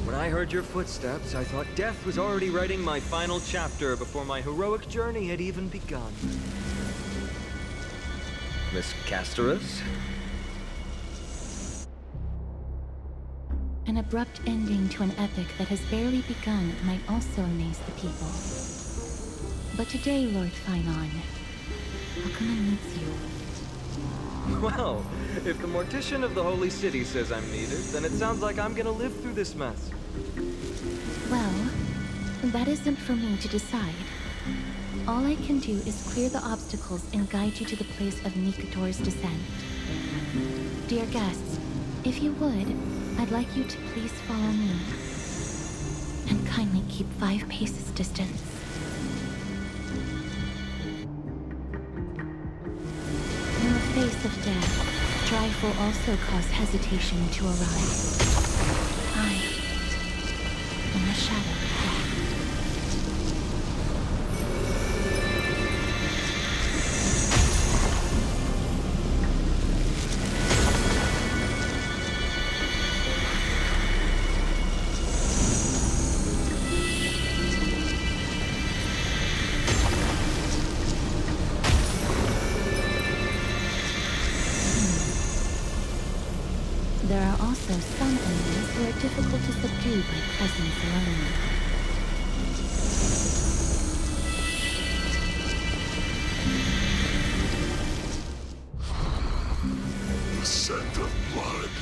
When I heard your footsteps, I thought death was already writing my final chapter before my heroic journey had even begun. Miss Casterus?
An abrupt ending to an epic that has barely begun might also amaze the people. But today, Lord Finon, Achaema needs you.
Well, if the Mortician of the Holy City says I'm needed, then it sounds like I'm gonna live through this mess.
Well, that isn't for me to decide. All I can do is clear the obstacles and guide you to the place of Nikador's descent. Dear guests, if you would, I'd like you to please follow me. And kindly keep 5 paces distance. In the face of death, strife will also cause hesitation to arise. I am the shadow of death. difficult to subdue by presence alone.
The scent of blood.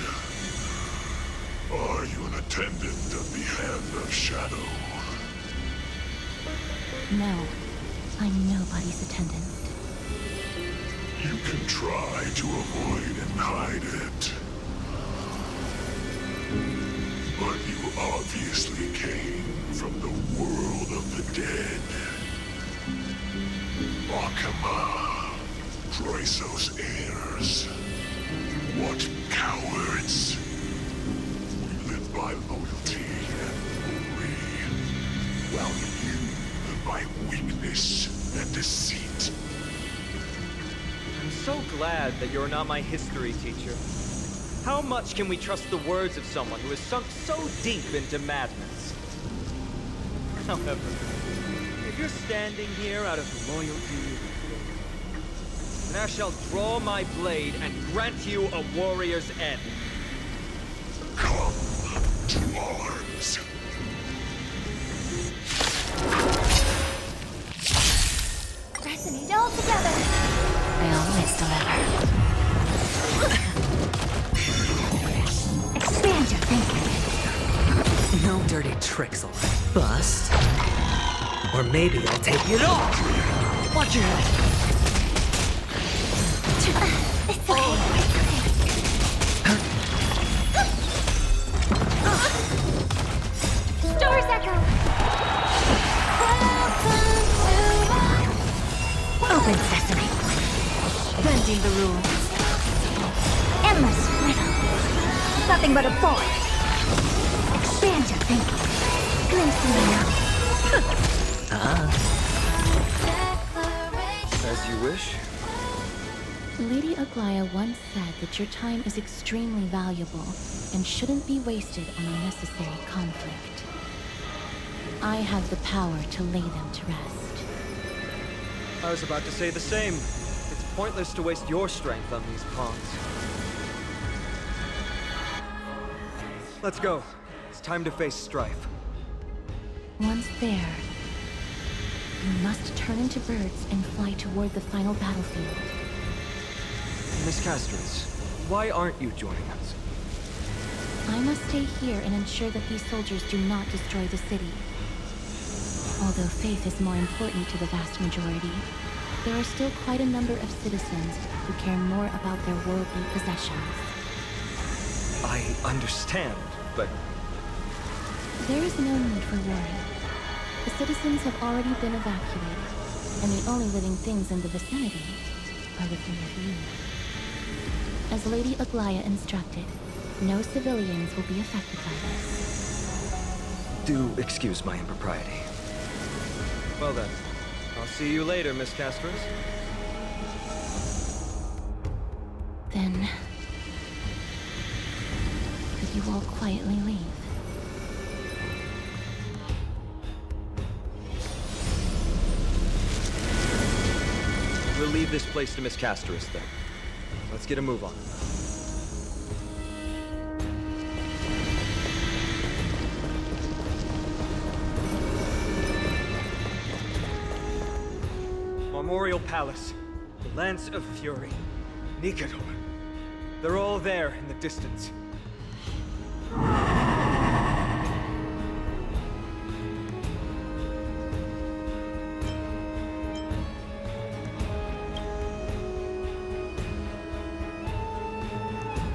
Are you an attendant of the Hand of Shadow?
No, I'm nobody's attendant.
You can try to avoid and hide it. But you obviously came from the world of the dead. Akama, Chrysos heirs. What cowards! We live by loyalty and glory, while you live by weakness and deceit.
I'm so glad that you're not my history teacher. How much can we trust the words of someone who has sunk so deep into madness? However, if you're standing here out of loyalty, then I shall draw my blade and grant you a warrior's end.
Come to arms.
Resonate all together.
I always deliver.
Expand your thinking.
No dirty tricks, all right? Bust. Or maybe I'll take it all. Watch your head.
It's okay. Stars echo. Open sesame. Bending the rules. Endless riddle. Nothing but a void. Expand your thinking. Glimpsing the now.
As you wish.
Lady Aglaya once said that your time is extremely valuable and shouldn't be wasted on unnecessary conflict. I have the power to lay them to rest.
I was about to say the same. It's pointless to waste your strength on these pawns. Let's go. It's time to face strife.
Once there, you must turn into birds and fly toward the final battlefield.
Miss Castris, why aren't you joining us?
I must stay here and ensure that these soldiers do not destroy the city. Although faith is more important to the vast majority, there are still quite a number of citizens who care more about their worldly possessions.
I understand, but...
There is no need for worry. The citizens have already been evacuated, and the only living things in the vicinity are the three of you. As Lady Aglaya instructed, no civilians will be affected by this.
Do excuse my impropriety. Well then, I'll see you later, Miss Castris.
Then... could you all quietly leave?
We'll leave this place to Miss Castris, then. Let's get a move on. Memorial Palace, the Lance of Fury, Nicanor. They're all there in the distance.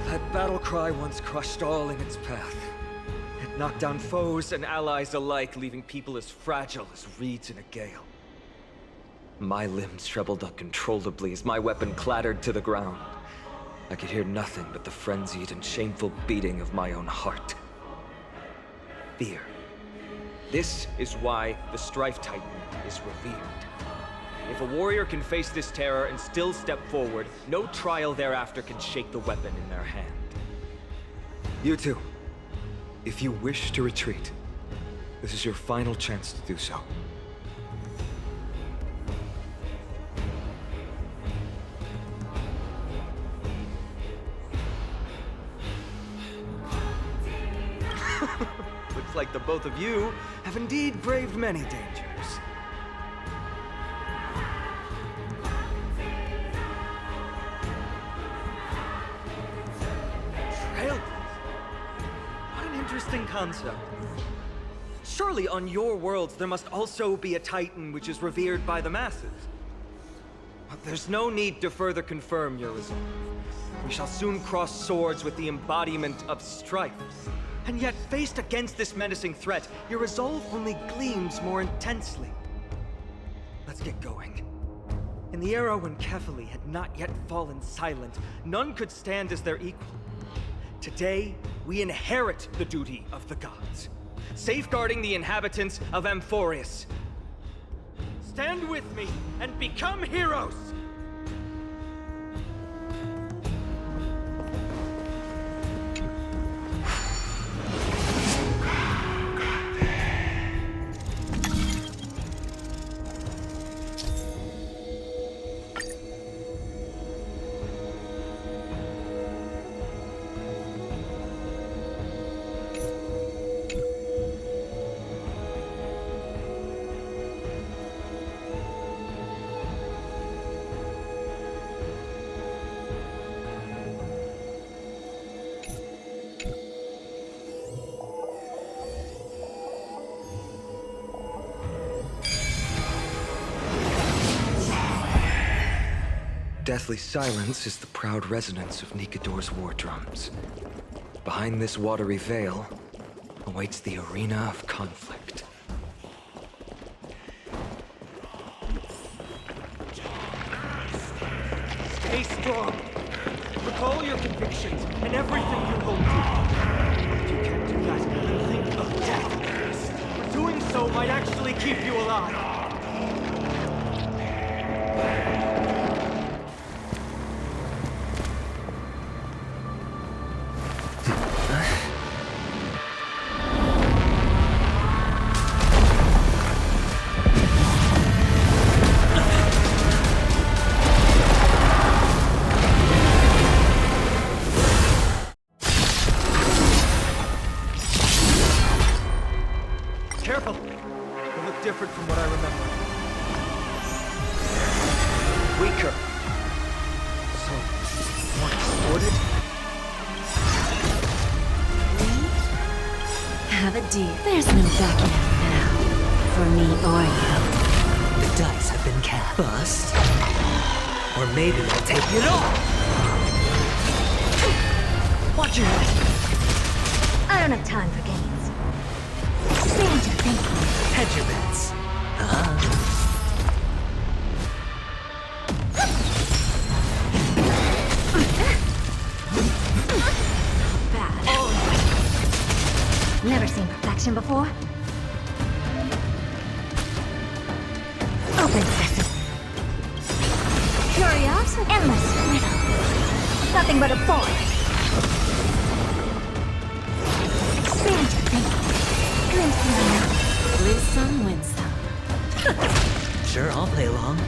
That battle cry once crushed all in its path. It knocked down foes and allies alike, leaving people as fragile as reeds in a gale. My limbs trembled uncontrollably as my weapon clattered to the ground. I could hear nothing but the frenzied and shameful beating of my own heart. Fear. This is why the Strife Titan is revered. If a warrior can face this terror and still step forward, no trial thereafter can shake the weapon in their hand. You two, if you wish to retreat, this is your final chance to do so. Looks like the both of you have indeed braved many dangers. Trailblazing? What an interesting concept. Surely on your worlds there must also be a Titan which is revered by the masses. But there's no need to further confirm your resolve. We shall soon cross swords with the embodiment of strife. And yet, faced against this menacing threat, your resolve only gleams more intensely. Let's get going. In the era when Kefali had not yet fallen silent, none could stand as their equal. Today, we inherit the duty of the gods, safeguarding the inhabitants of Amphorius. Stand with me and become heroes! Deathly silence is the proud resonance of Nikador's war drums. Behind this watery veil awaits the arena of conflict. Stay strong! Recall your convictions and everything you hold dear. If you can't do that, then think of death. For doing so might actually keep you alive. Careful! You look different from what I remember. Weaker. So, more distorted?
Have a deal. There's no backing out now. For me or you.
The dice have been cast. Bust. Or maybe I'll take it all. Watch your head.
I don't have time for games. Stand your thinking.
Hedge your bets.
Bad. Never seen perfection before. Open sesame. Curiosity. Endless riddle. Nothing but a boy. Expand your thinking.
Lose some, win some.
Sure, I'll play along.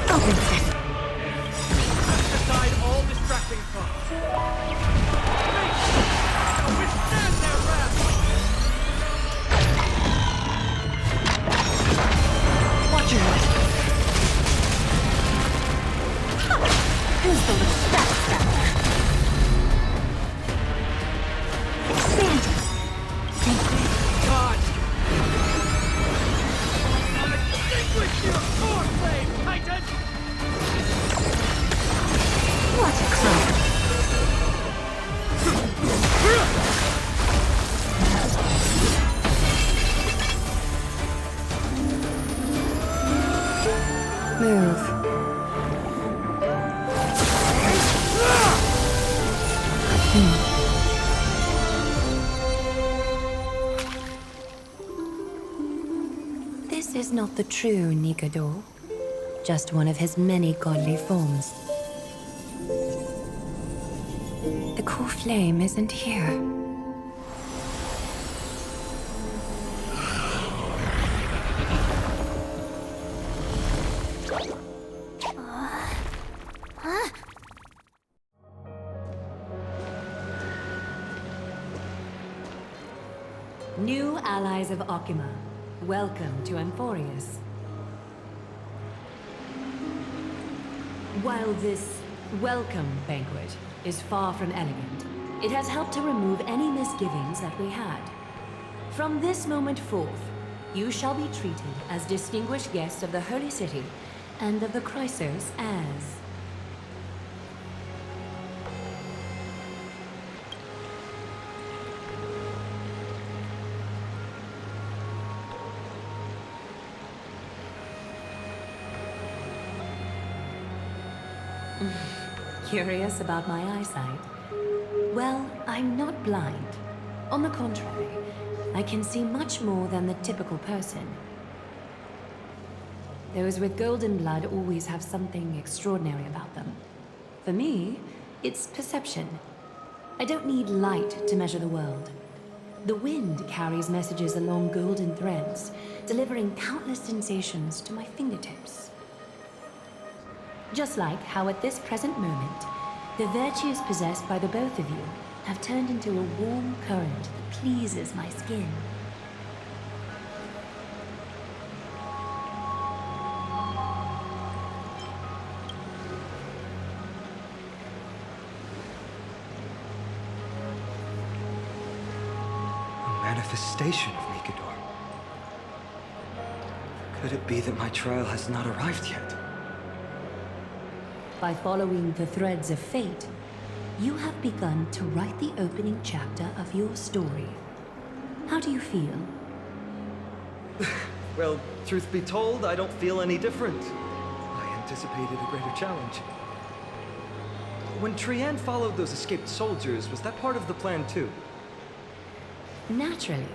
Open sesame.
Push aside all distracting thoughts. Withstand their wrath! Watch your head.
Who's the little backstabber? Expand.
God! I'll extinguish your core flame, Titan!
What a clown.
Move. This is not the true Nikador, just one of his many godly forms. The core flame isn't here.
Huh?
New allies of Okima, welcome to Amphorius. While this welcome banquet is far from elegant, it has helped to remove any misgivings that we had. From this moment forth, you shall be treated as distinguished guests of the Holy City and of the Chrysos as... Curious about my eyesight? Well, I'm not blind. On the contrary, I can see much more than the typical person. Those with golden blood always have something extraordinary about them. For me, it's perception. I don't need light to measure the world. The wind carries messages along golden threads, delivering countless sensations to my fingertips. Just like how at this present moment, the virtues possessed by the both of you have turned into a warm current that pleases my skin.
A manifestation of Nikador. Could it be that my trial has not arrived yet?
By following the threads of fate, you have begun to write the opening chapter of your story. How do you feel?
Well, truth be told, I don't feel any different. I anticipated a greater challenge. When Trianne followed those escaped soldiers, was that part of the plan too?
Naturally.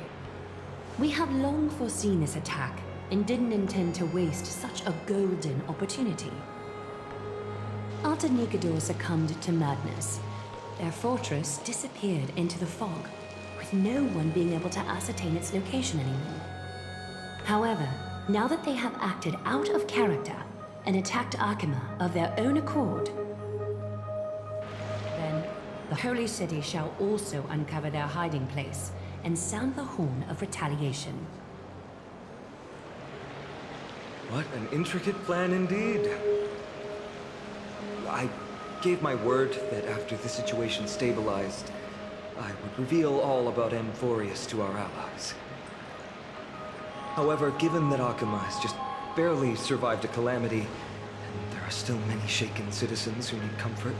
We have long foreseen this attack and didn't intend to waste such a golden opportunity. After Nikador succumbed to madness, their fortress disappeared into the fog, with no one being able to ascertain its location anymore. However, now that they have acted out of character and attacked Akima of their own accord, then the Holy City shall also uncover their hiding place and sound the horn of retaliation.
What an intricate plan indeed. I gave my word that after the situation stabilized, I would reveal all about Amphorius to our allies. However, given that Akima has just barely survived a calamity, and there are still many shaken citizens who need comfort,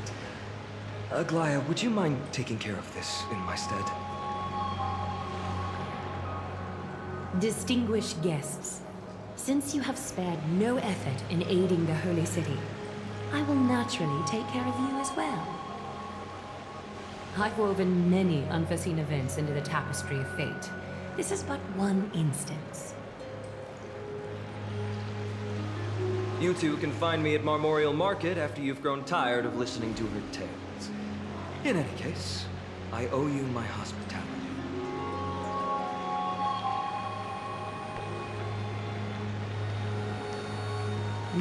Aglaya, would you mind taking care of this in my stead?
Distinguished guests, since you have spared no effort in aiding the Holy City, I will naturally take care of you as well. I've woven many unforeseen events into the tapestry of fate. This is but one instance.
You two can find me at Marmorial Market after you've grown tired of listening to her tales. In any case, I owe you my hospitality.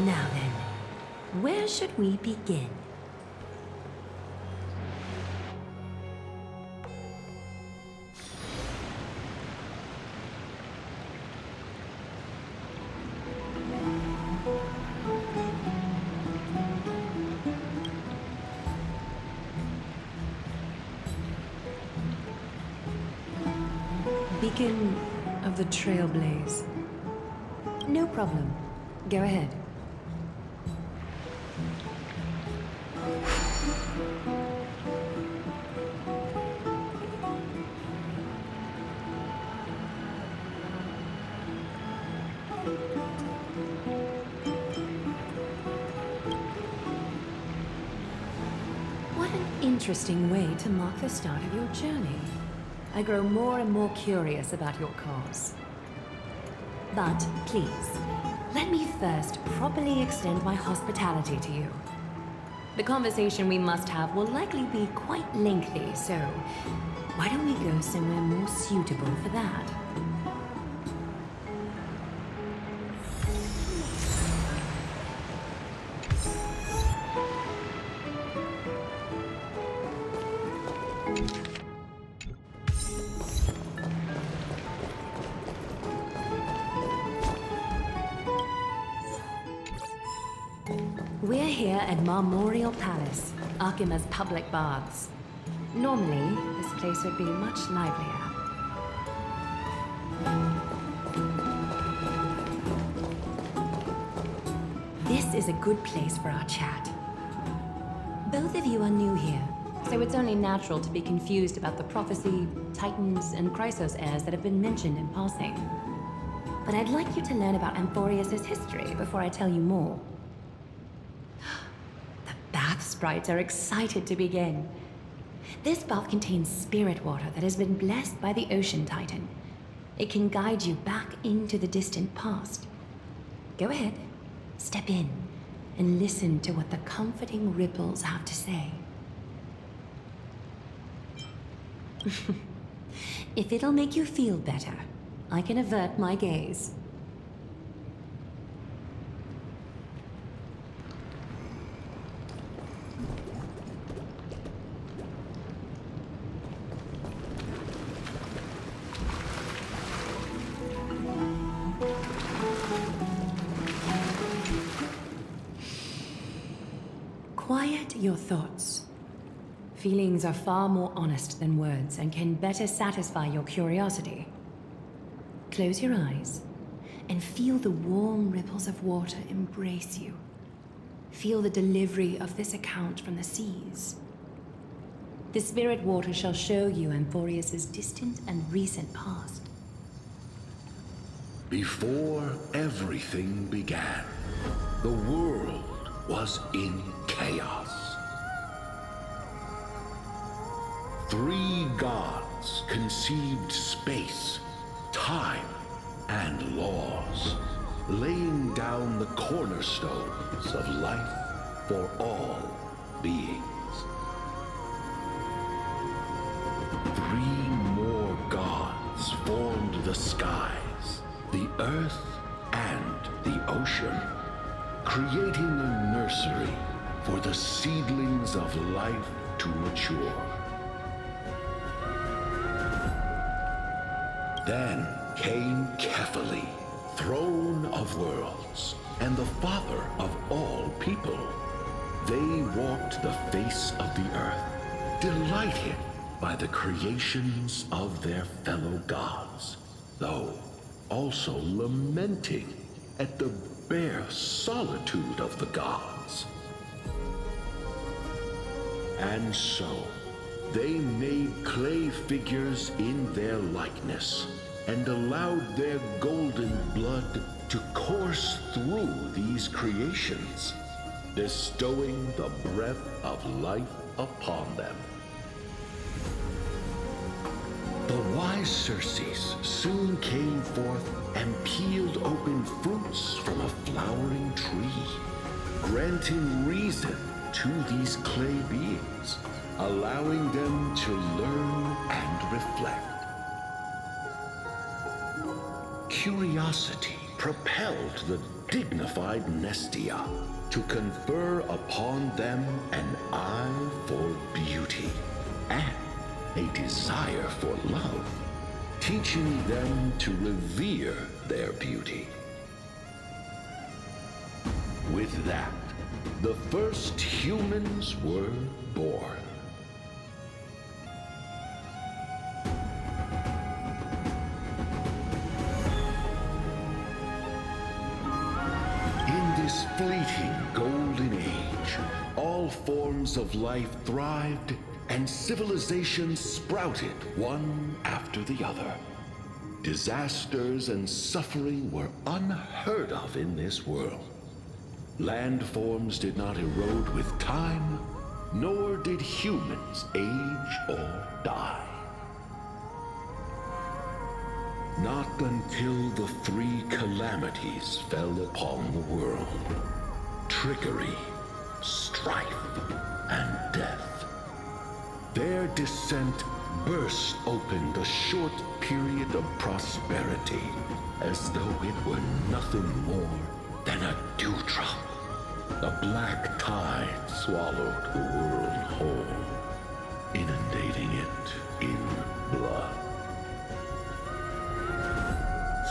Now then, where should we begin? Beacon of the Trailblaze. No problem. Go ahead. What an interesting way to mark the start of your journey. I grow more and more curious about your cause. But please, let me first properly extend my hospitality to you. The conversation we must have will likely be quite lengthy, so why don't we go somewhere more suitable for that? We're here at Marmorial Palace, Akima's public baths. Normally, this place would be much livelier. This is a good place for our chat. Both of you are new here, so it's only natural to be confused about the prophecy, titans, and Chrysos heirs that have been mentioned in passing. But I'd like you to learn about Amphorius' history before I tell you more. The bath sprites are excited to begin. This bath contains spirit water that has been blessed by the Ocean Titan. It can guide you back into the distant past. Go ahead, step in, and listen to what the comforting ripples have to say. If it'll make you feel better, I can avert my gaze. Quiet your thoughts. Feelings are far more honest than words and can better satisfy your curiosity. Close your eyes and feel the warm ripples of water embrace you. Feel the delivery of this account from the seas. The spirit water shall show you Amphorius' distant and recent past.
Before everything began, the world was in chaos. 3 gods conceived space, time, and laws, laying down the cornerstones of life for all beings. 3 more gods formed the skies, the earth, and the ocean, creating a nursery for the seedlings of life to mature. Then came Kefali, throne of worlds, and the father of all people. They walked the face of the earth, delighted by the creations of their fellow gods, though also lamenting at the bare solitude of the gods. And so, they made clay figures in their likeness, and allowed their golden blood to course through these creations, bestowing the breath of life upon them. The wise Circes soon came forth and peeled open fruits from a flowering tree, granting reason to these clay beings, allowing them to learn and reflect. Curiosity propelled the dignified Nestia to confer upon them an eye for beauty and a desire for love, teaching them to revere their beauty. With that, the first humans were born. In this fleeting golden age, all forms of life thrived and civilizations sprouted one after the other. Disasters and suffering were unheard of in this world. Landforms did not erode with time, nor did humans age or die. Not until the 3 calamities fell upon the world: trickery, strife, and death. Their descent burst open the short period of prosperity, as though it were nothing more than a dewdrop. A black tide swallowed the world whole, inundating it in blood.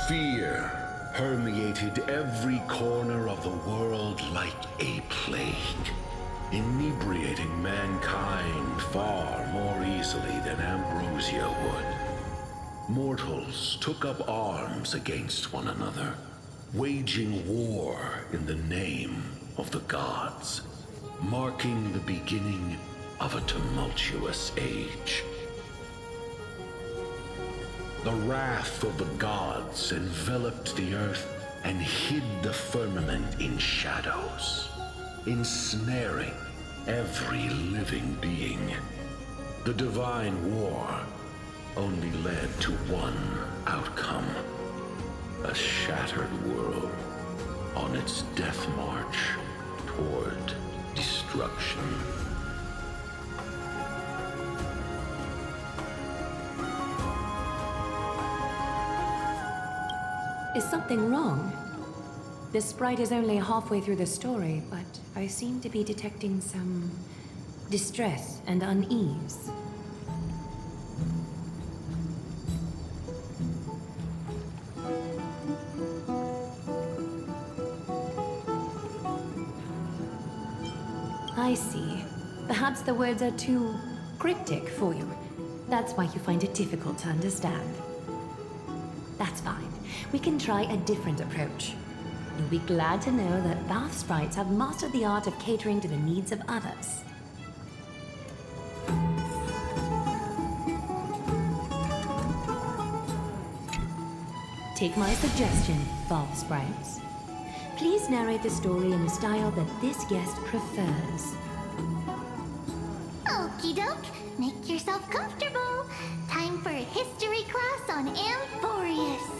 Fear, permeated every corner of the world like a plague, inebriating mankind far more easily than ambrosia would. Mortals took up arms against one another, waging war in the name of the gods, marking the beginning of a tumultuous age. The wrath of the gods enveloped the earth and hid the firmament in shadows, ensnaring every living being. The divine war only led to one outcome: a shattered world on its death march toward destruction.
Is something wrong? The sprite is only halfway through the story, but I seem to be detecting some distress and unease. I see. Perhaps the words are too cryptic for you. That's why you find it difficult to understand. That's fine. We can try a different approach. You'll be glad to know that bath sprites have mastered the art of catering to the needs of others. Take my suggestion, bath sprites. Please narrate the story in the style that this guest prefers.
Okie doke, make yourself comfortable. Time for a history class on Amphorius.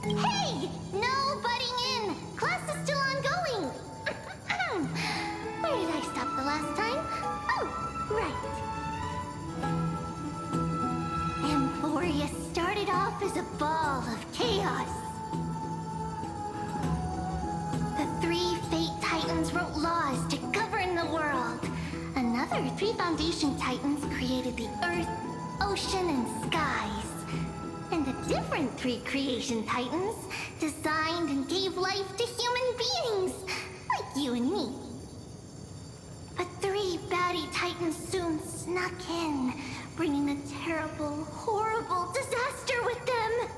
Hey! No butting in! Class is still ongoing! Where did I stop the last time? Oh, right. Amphorius started off as a ball of chaos. The three Fate Titans wrote laws to govern the world. Another three Foundation Titans created the Earth, Ocean, and Skies. And the different three Creation Titans designed and gave life to human beings, like you and me. But three baddie Titans soon snuck in, bringing a terrible, horrible disaster with them.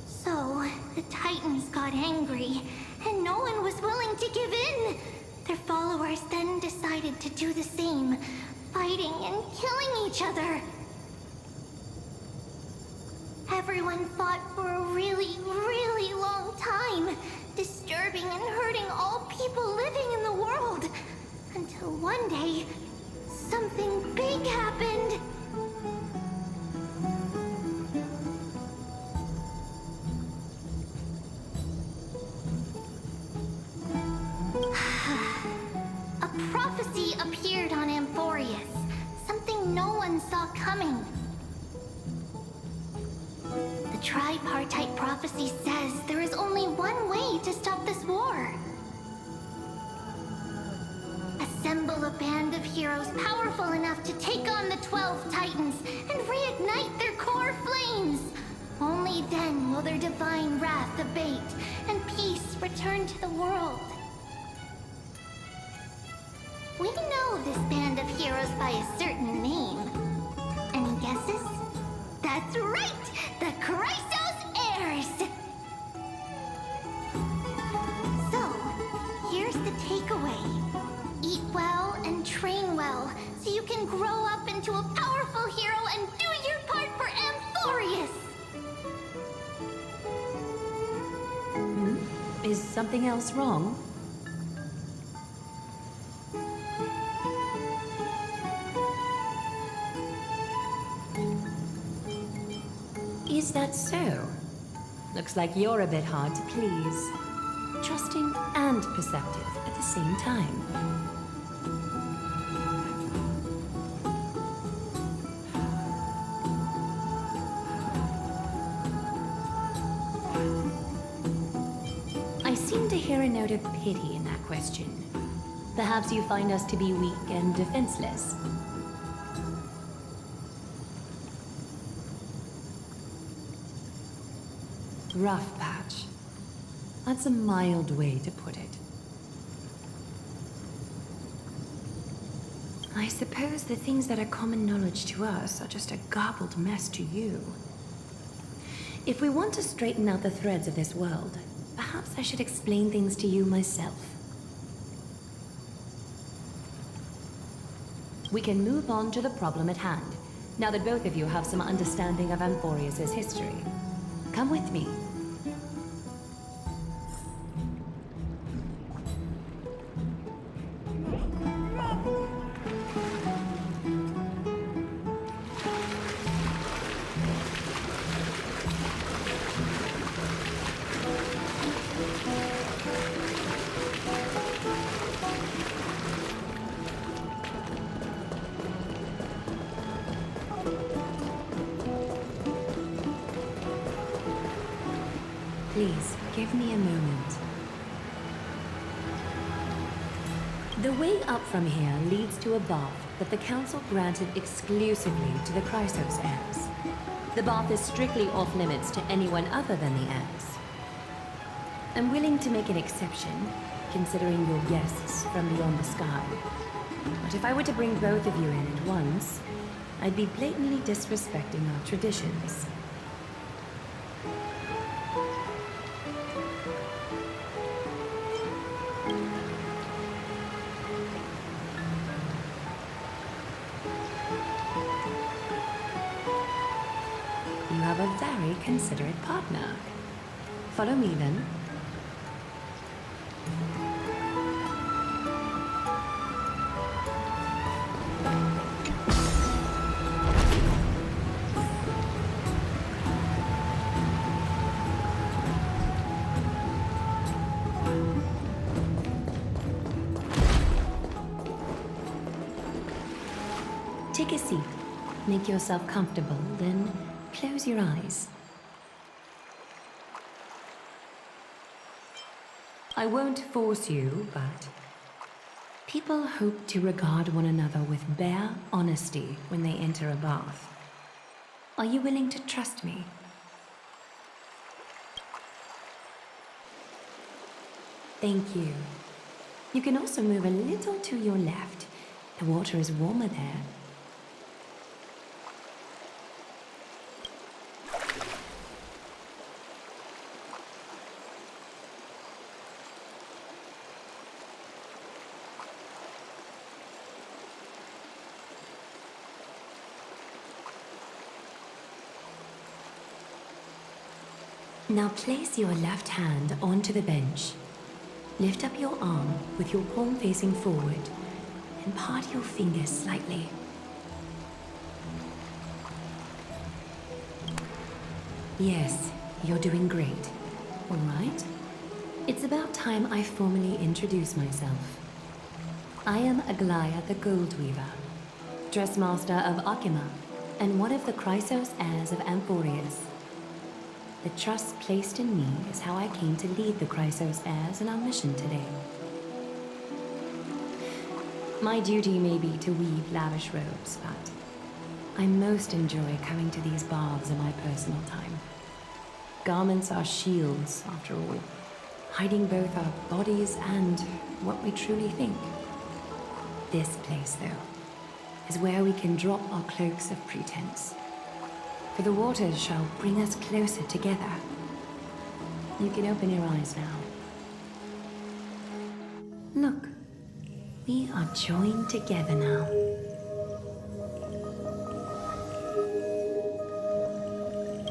So, the Titans got angry, and no one was willing to give in. Their followers then decided to do the same, fighting and killing each other. Everyone fought for a really, really long time, disturbing and hurting all people living in the world. Until one day, something big happened. A prophecy appeared on Amphorius, something no one saw coming. The tripartite prophecy says there is only one way to stop this war. Assemble a band of heroes powerful enough to take on the 12 Titans and reignite their core flames. Only then will their divine wrath abate and peace return to the world. We know this band of heroes by a certain name. Any guesses? That's right! The Chrysos Heirs! So, here's the takeaway. Eat well and train well, so you can grow up into a powerful hero and do your part for Amphorius!
Is something else wrong? Is that so? Looks like you're a bit hard to please. Trusting and perceptive at the same time. note of pity in that question. Perhaps you find us to be weak and defenseless. Rough patch. That's a mild way to put it. I suppose the things that are common knowledge to us are just a garbled mess to you. If we want to straighten out the threads of this world, perhaps I should explain things to you myself. We can move on to the problem at hand, now that both of you have some understanding of Amphorius' history. Come with me. Please, give me a moment. The way up from here leads to a bath that the Council granted exclusively to the Chrysos heirs. The bath is strictly off-limits to anyone other than the heirs. I'm willing to make an exception, considering your guests from beyond the sky. But if I were to bring both of you in at once, I'd be blatantly disrespecting our traditions. You have a very considerate partner. Follow me, then. Take a seat. Make yourself comfortable, then close your eyes. I won't force you, but people hope to regard one another with bare honesty when they enter a bath. Are you willing to trust me? Thank you. You can also move a little to your left. The water is warmer there. Now place your left hand onto the bench. Lift up your arm with your palm facing forward and part your fingers slightly. Yes, you're doing great. All right. It's about time I formally introduce myself. I am Aglaya the Gold Weaver, Dressmaster of Akima, and one of the Chrysos heirs of Amphorius. The trust placed in me is how I came to lead the Chrysos heirs in our mission today. My duty may be to weave lavish robes, but I most enjoy coming to these baths in my personal time. Garments are shields, after all, hiding both our bodies and what we truly think. This place, though, is where we can drop our cloaks of pretense. For the waters shall bring us closer together. You can open your eyes now. Look, we are joined together now.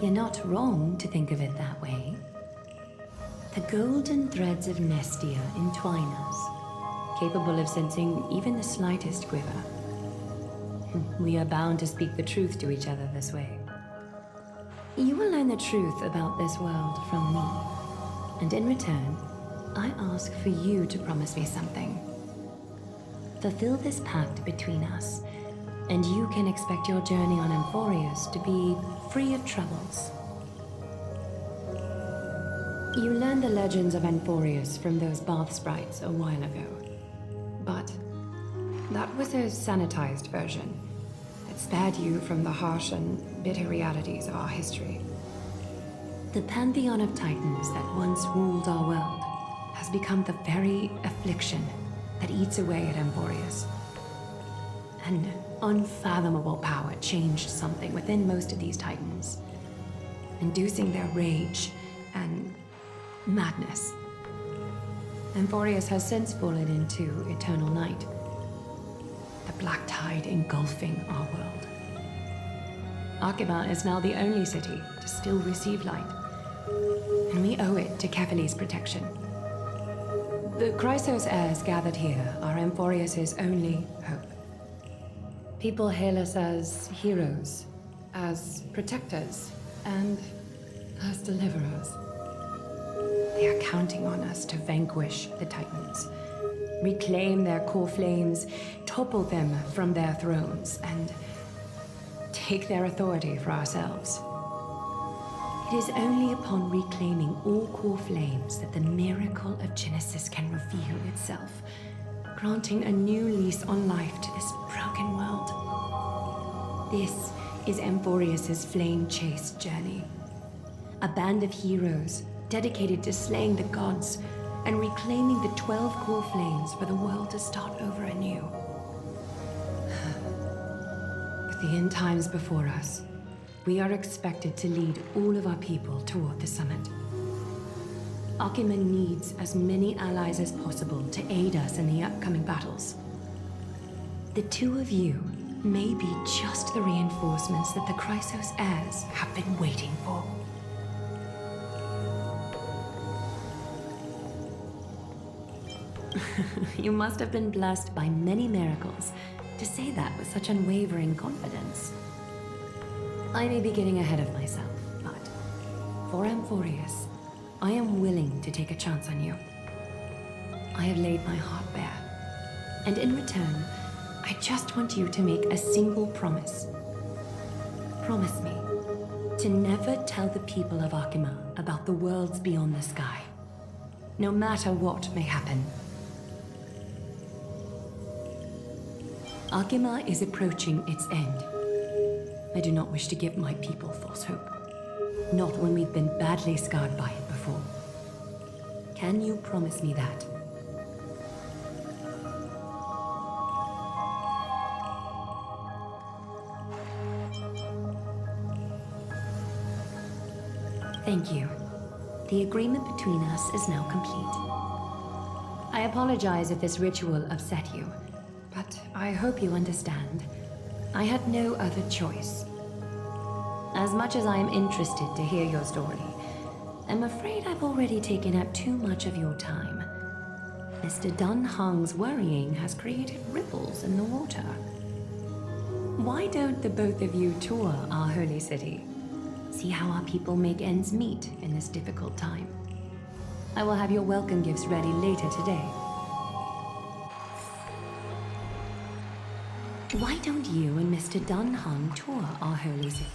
You're not wrong to think of it that way. The golden threads of Nestia entwine us, capable of sensing even the slightest quiver. We are bound to speak the truth to each other this way. You will learn the truth about this world from me, and in return, I ask for you to promise me something. Fulfill this pact between us, and you can expect your journey on Amphorius to be free of troubles.
You learned the legends of Amphorius from those bath sprites a while ago. But that was a sanitized version. It spared you from the harsh and bitter realities of our history. The pantheon of titans that once ruled our world has become the very affliction that eats away at Amphorius. An unfathomable power changed something within most of these titans, inducing their rage and madness. Amphorius has since fallen into eternal night, the black tide engulfing our world. Arkhima is now the only city to still receive light, and we owe it to Kefali's protection. The Chrysos heirs gathered here are Amphorius's only hope. People hail us as heroes, as protectors, and as deliverers. They are counting on us to vanquish the Titans, reclaim their core flames, topple them from their thrones, and take their authority for ourselves. It is only upon reclaiming all core flames that the miracle of Genesis can reveal itself, granting a new lease on life to this broken world. This is Amphorius's flame-chased journey. A band of heroes dedicated to slaying the gods and reclaiming the 12 core flames for the world to start over anew. With the end times before us, we are expected to lead all of our people toward the summit. Arkhima needs as many allies as possible to aid us in the upcoming battles. The two of you may be just the reinforcements that the Chrysos heirs have been waiting for. You must have been blessed by many miracles to say that with such unwavering confidence. I may be getting ahead of myself, but for Amphorius, I am willing to take a chance on you. I have laid my heart bare, and in return, I just want you to make a single promise. Promise me to never tell the people of Arkhima about the worlds beyond the sky, no matter what may happen. Arkhima is approaching its end. I do not wish to give my people false hope. Not when we've been badly scarred by it before. Can you promise me that? Thank you. The agreement between us is now complete. I apologize if this ritual upset you, but I hope you understand. I had no other choice. As much as I am interested to hear your story, I'm afraid I've already taken up too much of your time. Mr. Dunhung's worrying has created ripples in the water. Why don't the both of you tour our holy city? See how our people make ends meet in this difficult time. I will have your welcome gifts ready later today. Why don't you and Mr. Dunhung tour our holy city?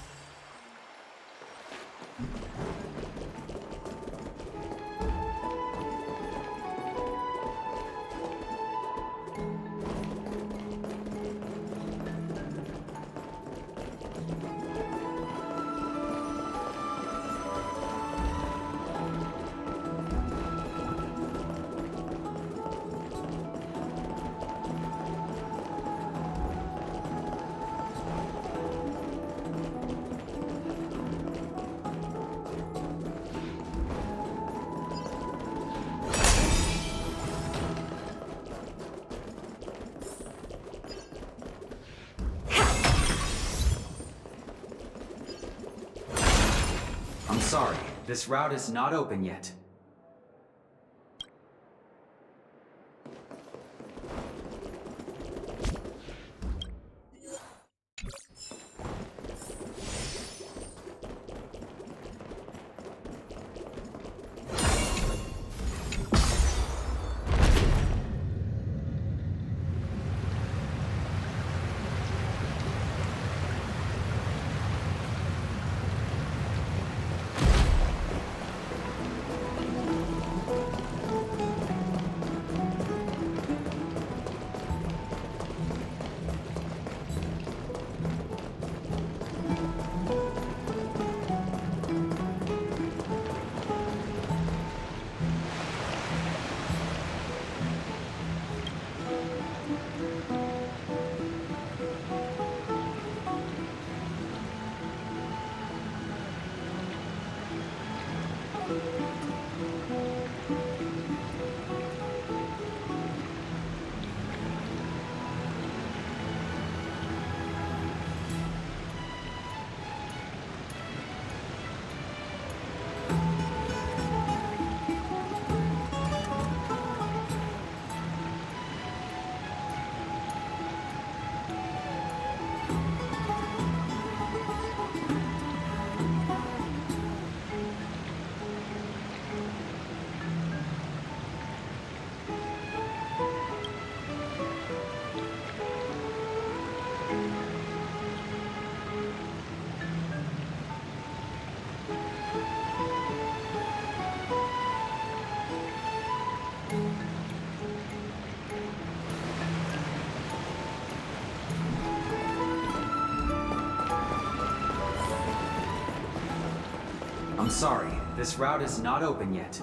Sorry, this route is not open yet. I'm sorry, this route is not open yet.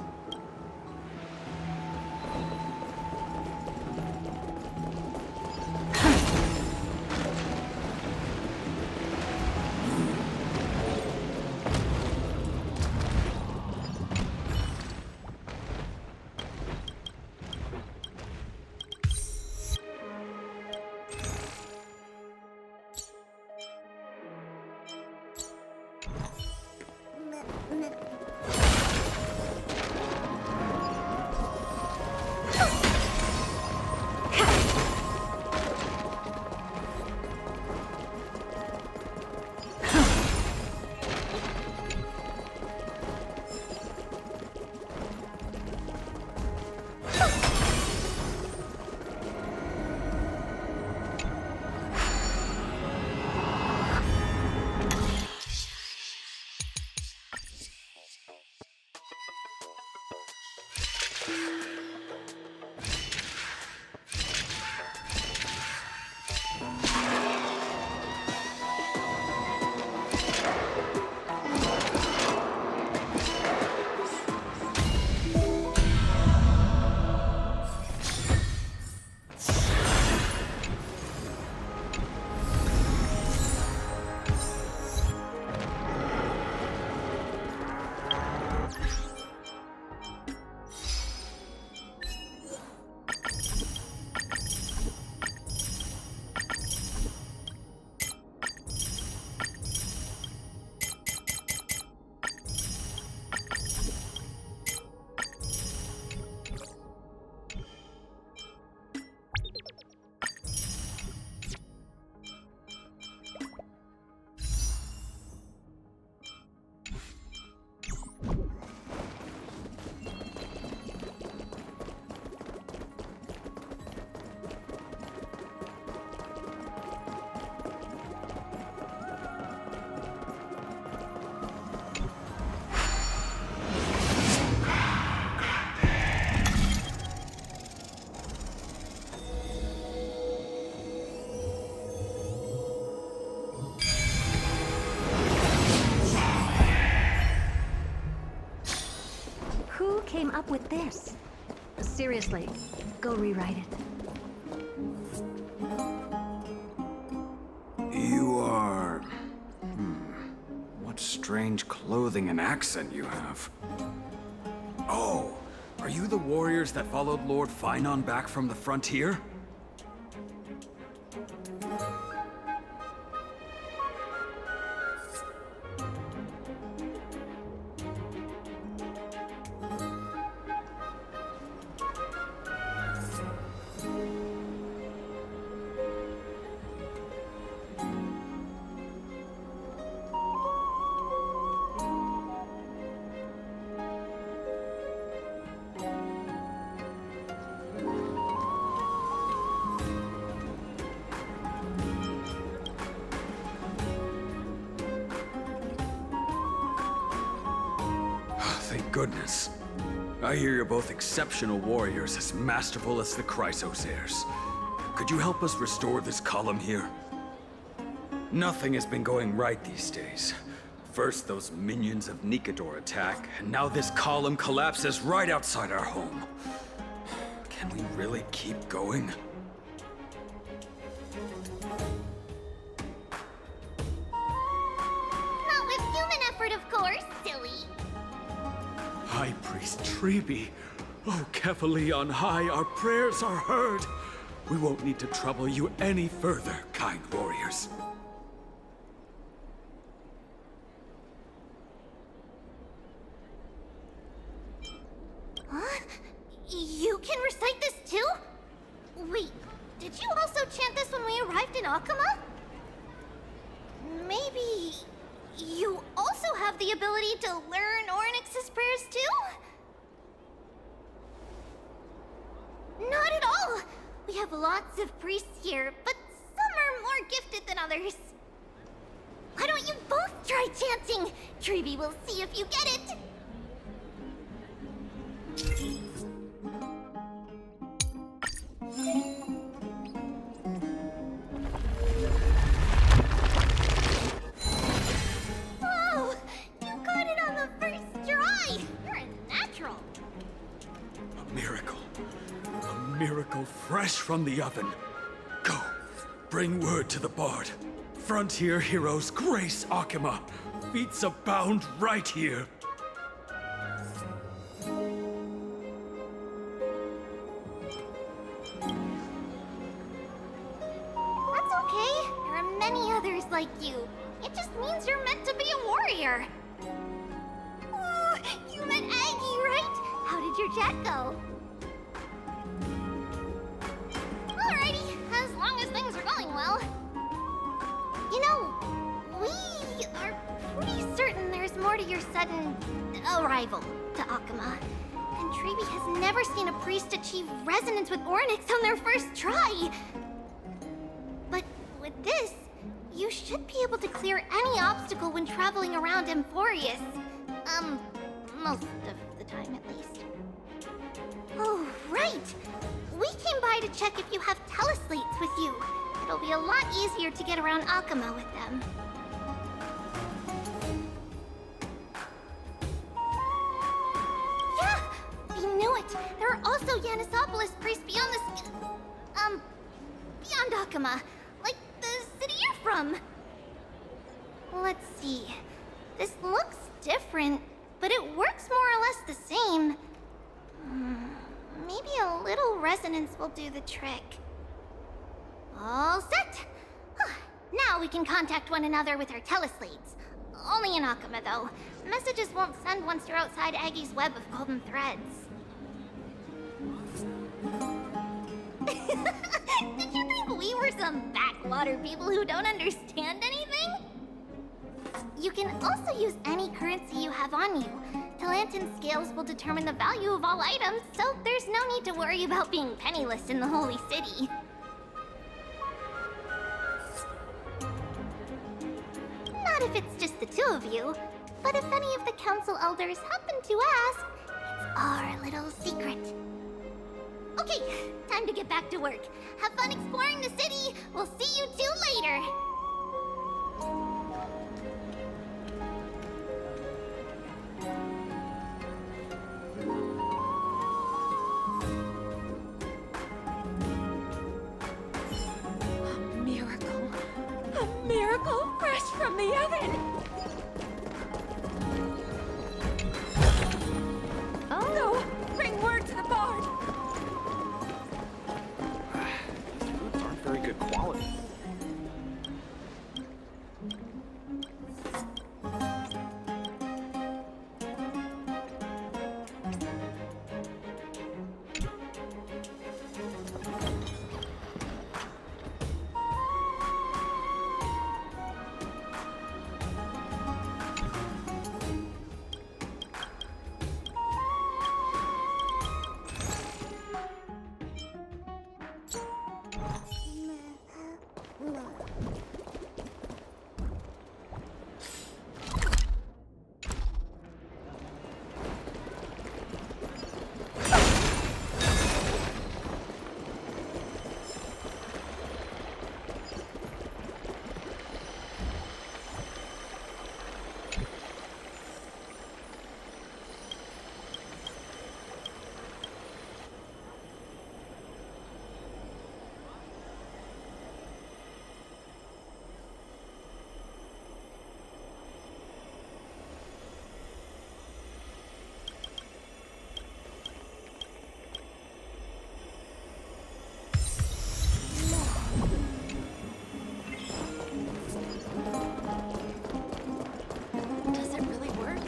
Who came up with this? Seriously, go rewrite it.
You are... What strange clothing and accent you have. Oh, are you the warriors that followed Lord Finon back from the frontier? Thank goodness. I hear you're both exceptional warriors, as masterful as the Chrysosairs. Could you help us restore this column here? Nothing has been going right these days. First those minions of Nicator attack, and now this column collapses right outside our home. Can we really keep going?
Not with human effort, of course, silly.
High Priest Treeby. Oh, Kefali on high, our prayers are heard. We won't need to trouble you any further, kind warriors.
Huh? You can recite this too? Wait, did you also chant this when we arrived in Akama? Maybe you also have the ability to learn Ornyx's prayers too? Not at all! We have lots of priests here, but some are more gifted than others. Why don't you both try chanting? Treeby will see if you get it. Whoa! You got it on the first
miracle fresh from the oven. Go, bring word to the Bard. Frontier heroes grace Akima. Feats abound right here.
That's okay. There are many others like you. It just means you're meant to be a warrior. Oh, you met Aggie, right? How did your chat go? Alrighty, as long as things are going well. You know, we are pretty certain there's more to your sudden arrival to Akima. And Treeby has never seen a priest achieve resonance with Ornyx on their first try. But with this, you should be able to clear any obstacle when traveling around Emphorius. Most of the time at least. Oh, right! We came by to check if you have teleslates with you. It'll be a lot easier to get around Akima with them. Yeah! We knew it! There are also Yanisopolis priests beyond the beyond Akima. Like the city you're from. Let's see. This looks different, but it works more or less the same. Maybe a little resonance will do the trick. All set! Now we can contact one another with our teleslates. Only in Akima, though. Messages won't send once you're outside Aggie's web of golden threads. Did you think we were some backwater people who don't understand anything? You can also use any currency you have on you. Talantan scales will determine the value of all items, so there's no need to worry about being penniless in the Holy City. Not if it's just the two of you, but if any of the council elders happen to ask, it's our little secret. Okay, time to get back to work. Have fun exploring the city. We'll see you two later.
A miracle fresh from the oven! Oh no! Bring word to the Bard!
These foods aren't very good quality.
Does it really work?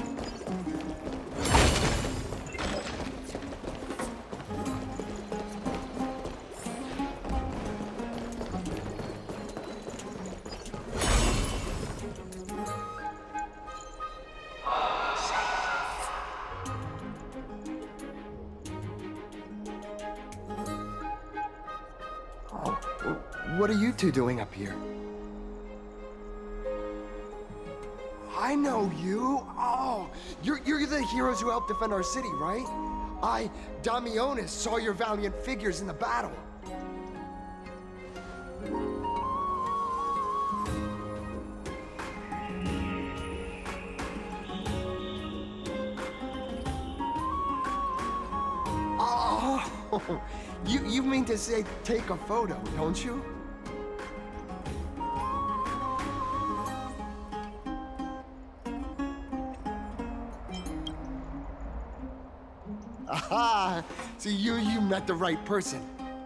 What are you two doing up here? I know you! Oh, you're the heroes who helped defend our city, right? I, Damionis, saw your valiant figures in the battle. Oh, You mean to say take a photo, don't you? Aha! See, you met the right person.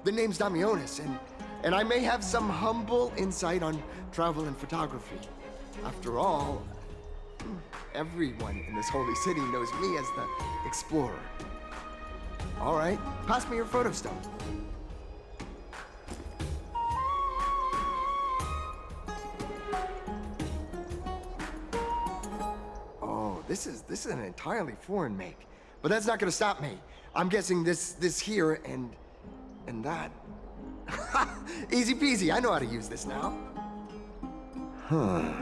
The name's Damionis, and I may have some humble insight on travel and photography. After all, everyone in this holy city knows me as the explorer. All right, pass me your photo stone. Oh, this is an entirely foreign make. But that's not gonna stop me. I'm guessing this here and that. Easy peasy, I know how to use this now. Huh.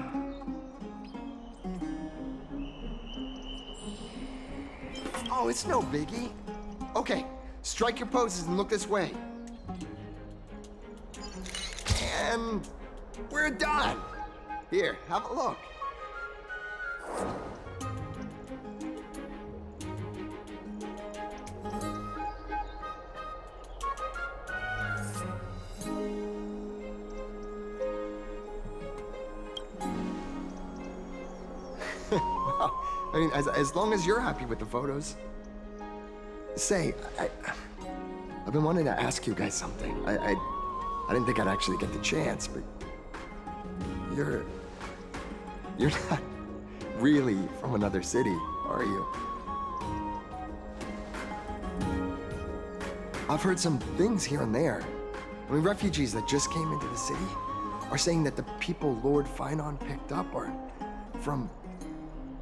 Oh, it's no biggie. Okay, strike your poses and look this way. And we're done. Here, have a look. Well, I mean, as long as you're happy with the photos. Say, I've been wanting to ask you guys something. I didn't think I'd actually get the chance, but you're not really from another city, are you? I've heard some things here and there. I mean, refugees that just came into the city are saying that the people Lord Finon picked up are from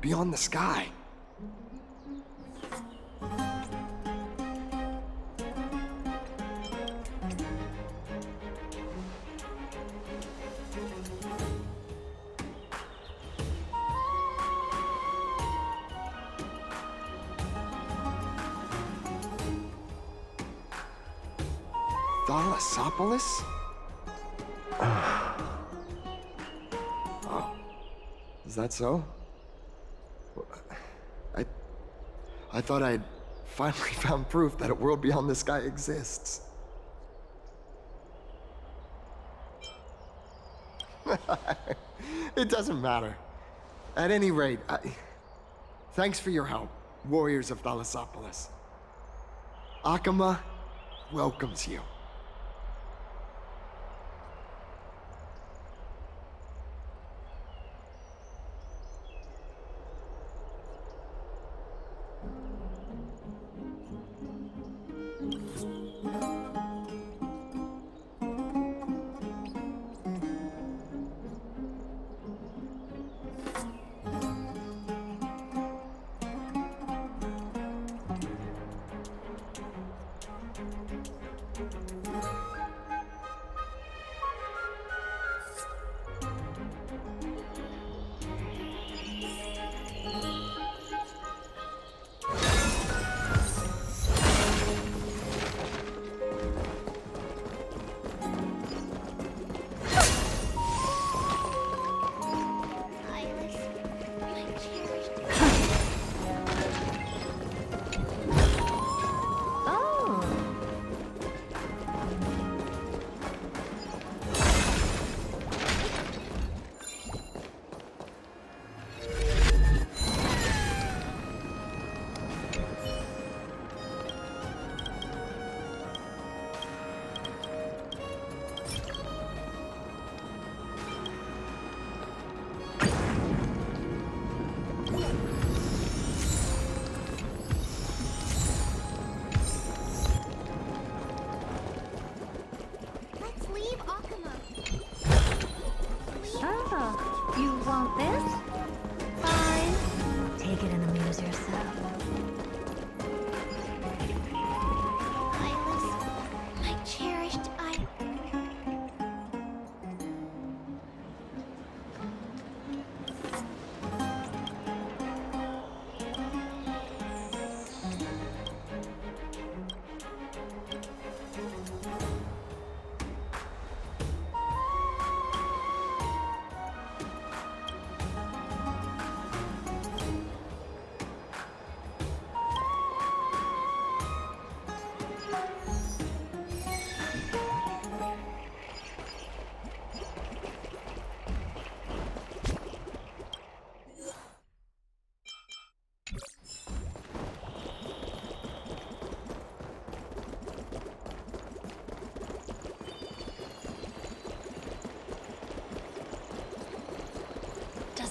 beyond the sky. Thalassopolis? Oh, is that so? I thought I'd finally found proof that a world beyond the sky exists. It doesn't matter. At any rate, thanks for your help, warriors of Thalassopolis. Akama welcomes you.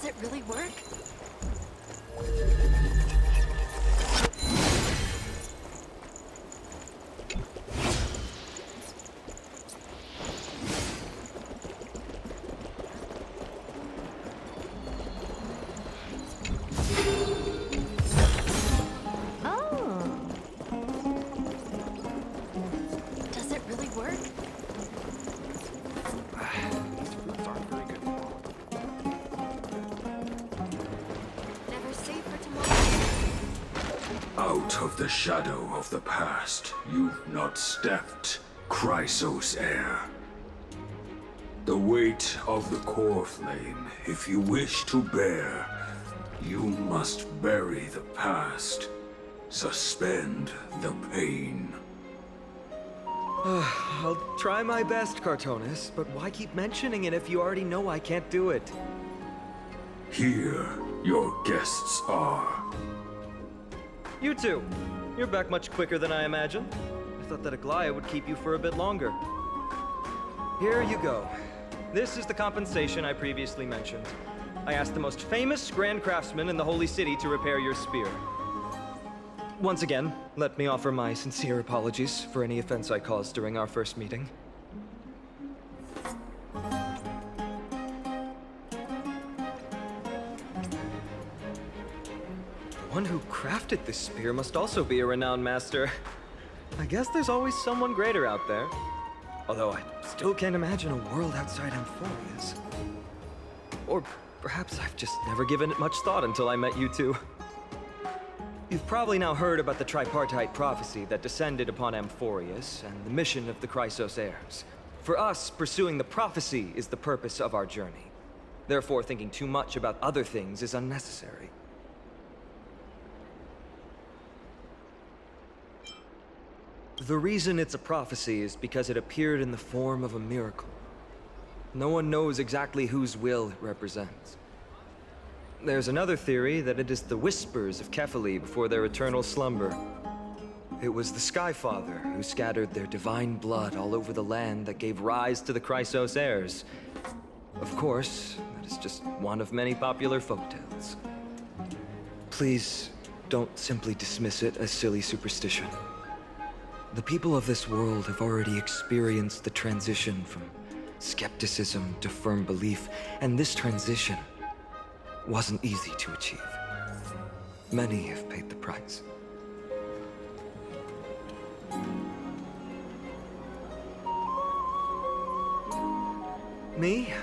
it really work? Does it really work? Never safe for tomorrow.
Out of the shadow of the past, you've not stepped, Chrysos heir. The weight of the core flame, if you wish to bear, you must bury the past. Suspend the pain.
I'll try my best, Cartonis, but why keep mentioning it if you already know I can't do it?
Here, your guests are.
You two. You're back much quicker than I imagined. I thought that Aglaya would keep you for a bit longer. Here you go. This is the compensation I previously mentioned. I asked the most famous Grand Craftsman in the Holy City to repair your spear. Once again, let me offer my sincere apologies for any offense I caused during our first meeting. The one who crafted this spear must also be a renowned master. I guess there's always someone greater out there. Although I still can't imagine a world outside Amphoria's. Or perhaps I've just never given it much thought until I met you two. You've probably now heard about the tripartite prophecy that descended upon Amphorius and the mission of the Chrysos heirs. For us, pursuing the prophecy is the purpose of our journey. Therefore, thinking too much about other things is unnecessary. The reason it's a prophecy is because it appeared in the form of a miracle. No one knows exactly whose will it represents. There's another theory that it is the whispers of Kefali before their eternal slumber. It was the Skyfather who scattered their divine blood all over the land that gave rise to the Chrysos heirs. Of course, that is just one of many popular folktales. Please, don't simply dismiss it as silly superstition. The people of this world have already experienced the transition from skepticism to firm belief, and this transition wasn't easy to achieve. Many have paid the price. Me?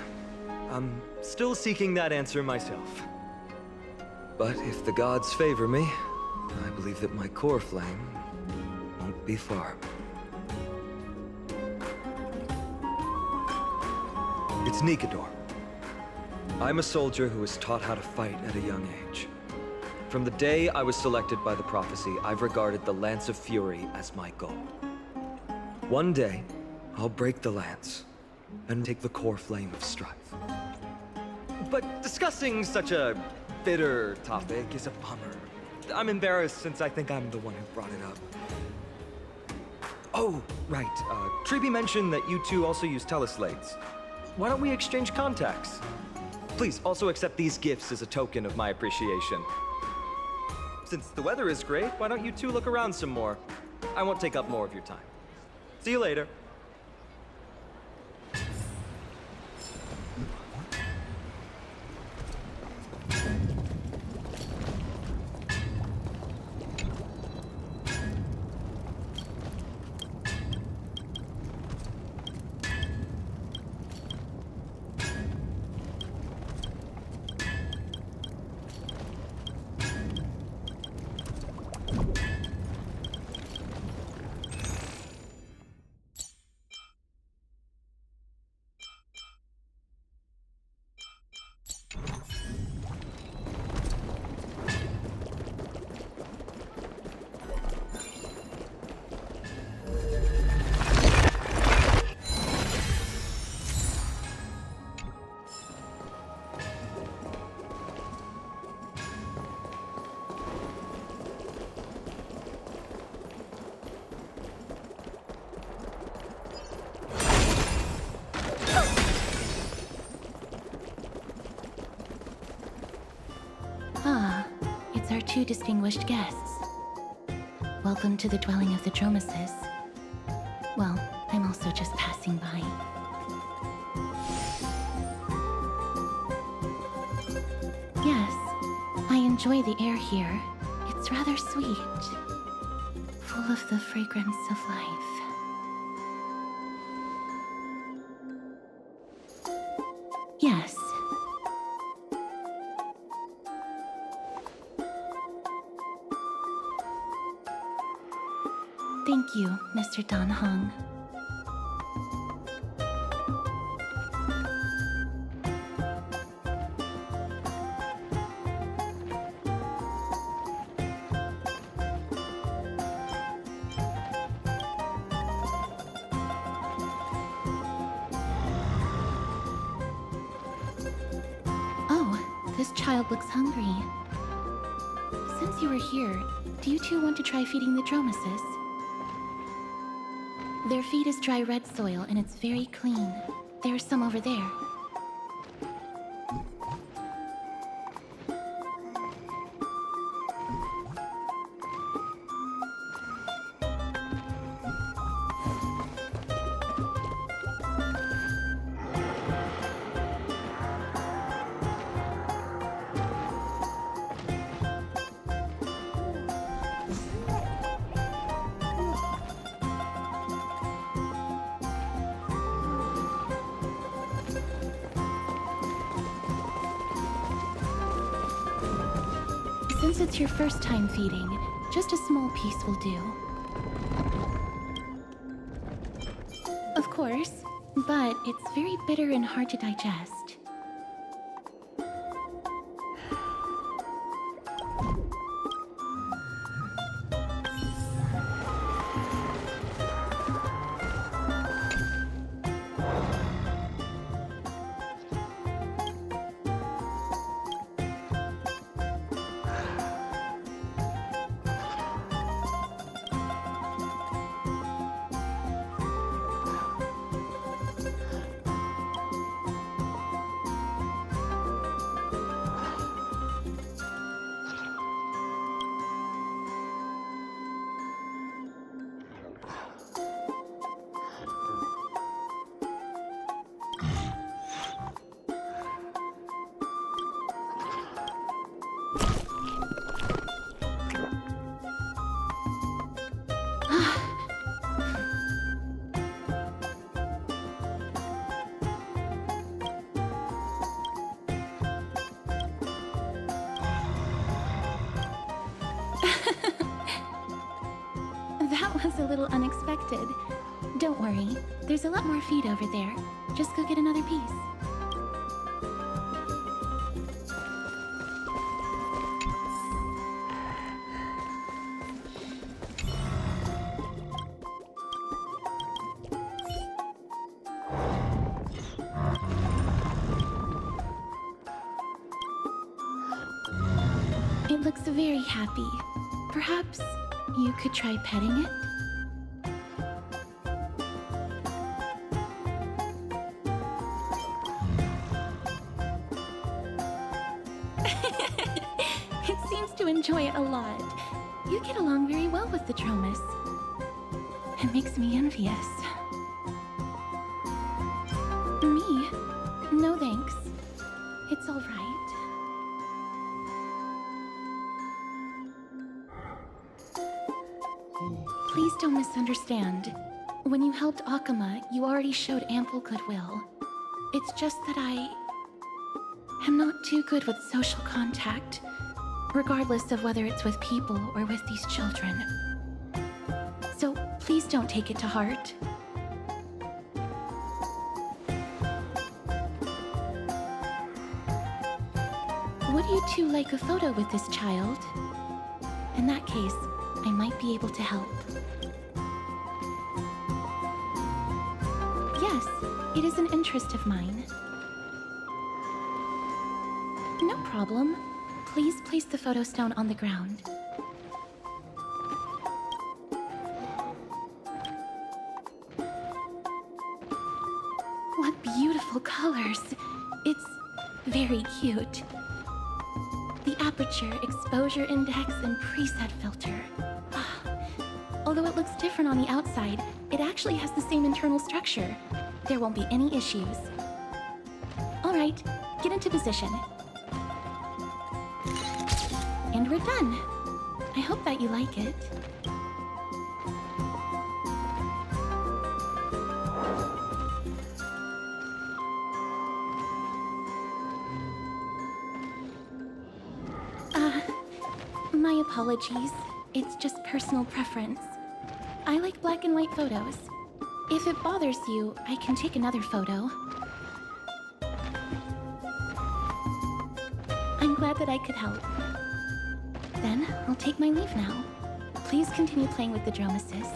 I'm still seeking that answer myself. But if the gods favor me, I believe that my core flame won't be far. It's Nikador. I'm a soldier who was taught how to fight at a young age. From the day I was selected by the prophecy, I've regarded the Lance of Fury as my goal. One day, I'll break the lance and take the core flame of strife. But discussing such a bitter topic is a bummer. I'm embarrassed since I think I'm the one who brought it up. Oh, right. Triby mentioned that you two also use teleslates. Why don't we exchange contacts? Please also accept these gifts as a token of my appreciation. Since the weather is great, why don't you two look around some more? I won't take up more of your time. See you later.
two distinguished guests. Welcome to the dwelling of the Dromeses. Well, I'm also just passing by. Yes, I enjoy the air here. It's rather sweet, full of the fragrance of life. Yes. Thank you, Mr. Dan Hong. Oh, this child looks hungry. Since you were here, do you two want to try feeding the Dromeses? Their feed is dry red soil and it's very clean. There's some over there. Since it's your first time feeding, just a small piece will do. Of course, but it's very bitter and hard to digest. That was a little unexpected. Don't worry, there's a lot more feed over there. Just go get another piece. It looks very happy. Perhaps you could try petting it? It seems to enjoy it a lot. You get along very well with the Dromes. It makes me envious. Me? No thanks. It's all right. Please don't misunderstand. When you helped Akama, you already showed ample goodwill. It's just that I am not too good with social contact, regardless of whether it's with people or with these children. So please don't take it to heart. Would you two like a photo with this child? In that case, I might be able to help. Yes, it is an interest of mine. No problem. Please place the photo stone on the ground. What beautiful colors. It's very cute. The aperture, exposure index, and preset filter. Ah, although it looks different on the outside, it actually has the same internal structure. There won't be any issues. All right, get into position. And we're done. I hope that you like it. My apologies. It's just personal preference. I like black and white photos. If it bothers you, I can take another photo. I'm glad that I could help. Then, I'll take my leave now. Please continue playing with the Dromesis.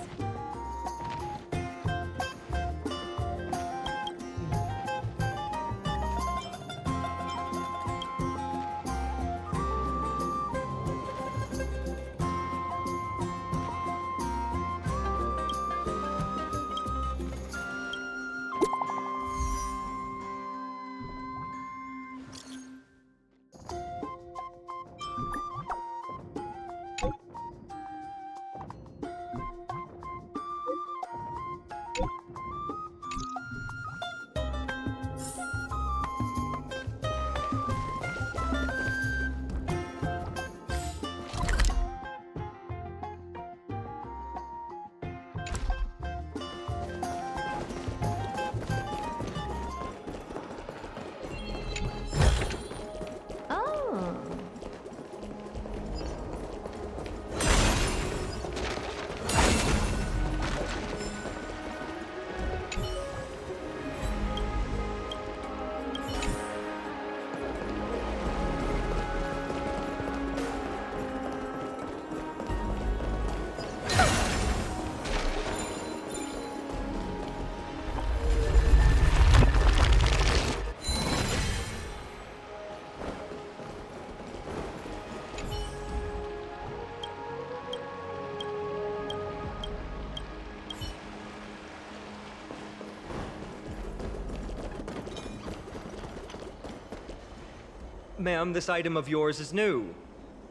Ma'am, this item of yours is new.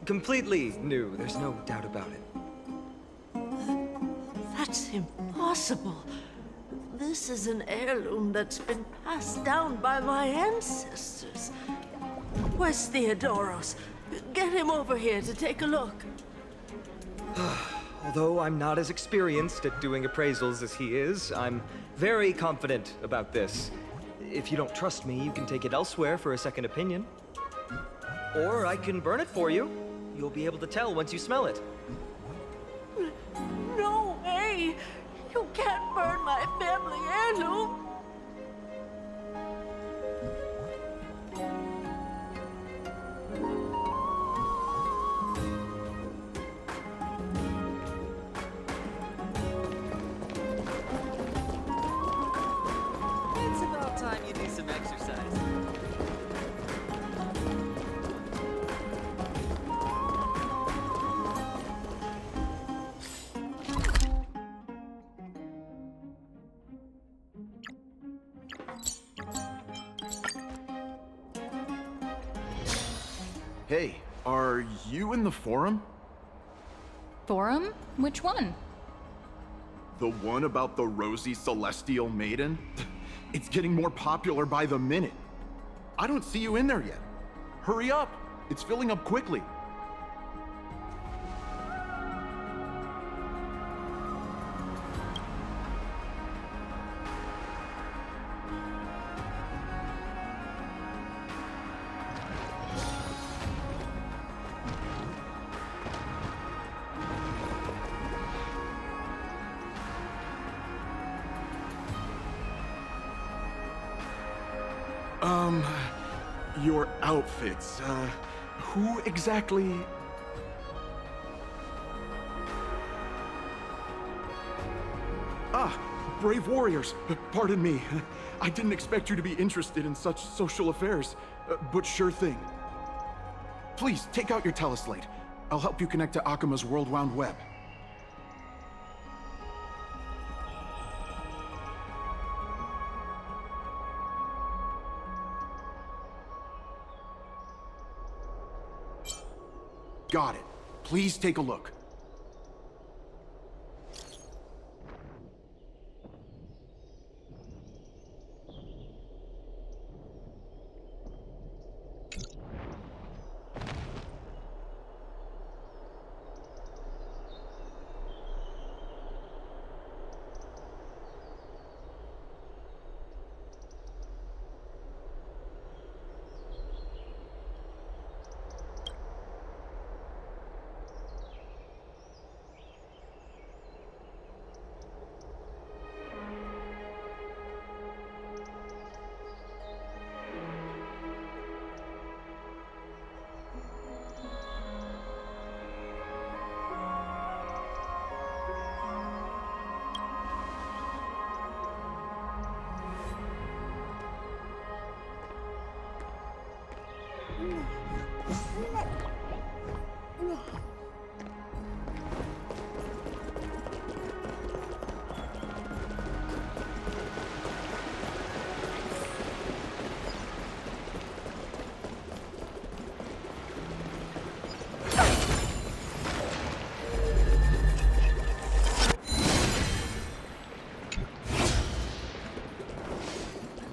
Completely new, there's no doubt about it.
That's impossible. This is an heirloom that's been passed down by my ancestors. Where's Theodoros? Get him over here to take a look.
Although I'm not as experienced at doing appraisals as he is, I'm very confident about this. If you don't trust me, you can take it elsewhere for a second opinion. Or I can burn it for you. You'll be able to tell once you smell it.
No way! You can't burn my family heirloom!
It's about time you do some exercise.
Hey, are you in the forum?
Forum? Which one?
The one about the rosy celestial maiden? It's getting more popular by the minute. I don't see you in there yet. Hurry up! It's filling up quickly. Your outfits, who exactly? Ah, brave warriors. Pardon me. I didn't expect you to be interested in such social affairs, but sure thing. Please, take out your teleslate. I'll help you connect to Akima's World Wound Web. Got it. Please take a look.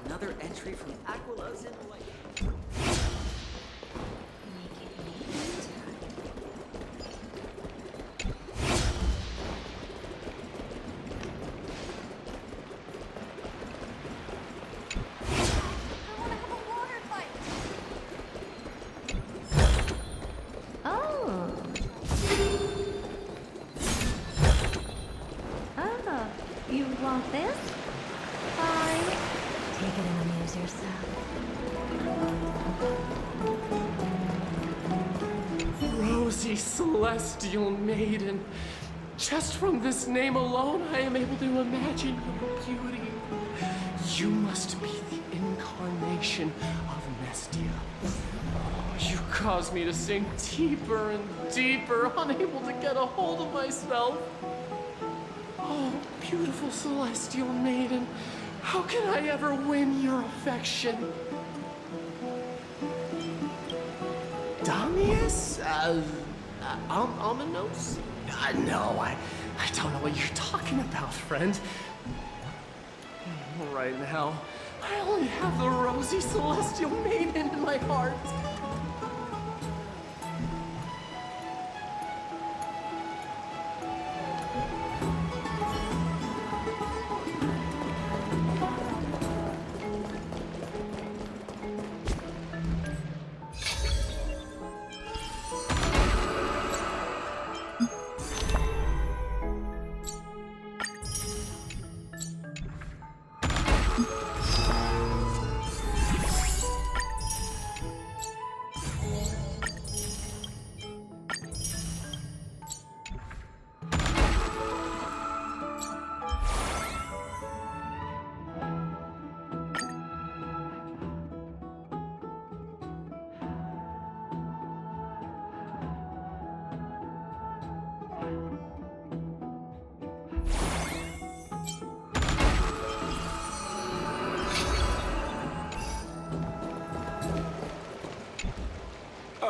Another entry from Aquila's in the way.
You want this? Fine. Take it and amuse yourself.
Rosy Celestial Maiden. Just from this name alone, I am able to imagine your beauty. You must be the incarnation of Mestia. Oh, you cause me to sink deeper and deeper, unable to get a hold of myself. Oh, beautiful Celestial Maiden, how can I ever win your affection? Damius? Ominos? No, I don't know what you're talking about, friend. Right now, I only have the rosy Celestial Maiden in my heart.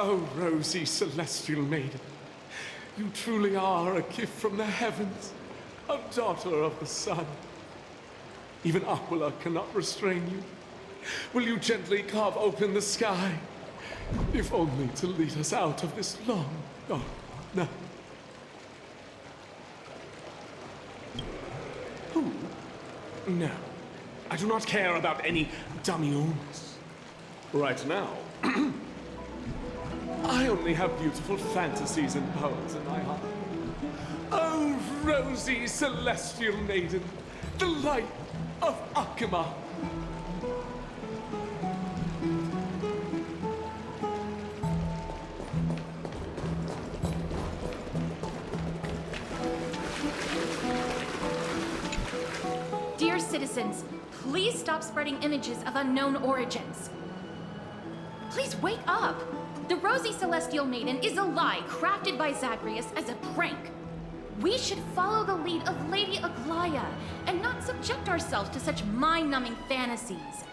Oh, rosy Celestial Maiden, you truly are a gift from the heavens, a daughter of the sun. Even Aquila cannot restrain you. Will you gently carve open the sky, if only to lead us out of this long, dark night? Who? No, I do not care about any Damianos. Right now, I only have beautiful fantasies and poems in my heart. Oh, rosy Celestial Maiden, the light of Akima.
Dear citizens, please stop spreading images of unknown origins. Please wake up! The Rosy Celestial Maiden is a lie crafted by Zagreus as a prank. We should follow the lead of Lady Aglaya and not subject ourselves to such mind-numbing fantasies.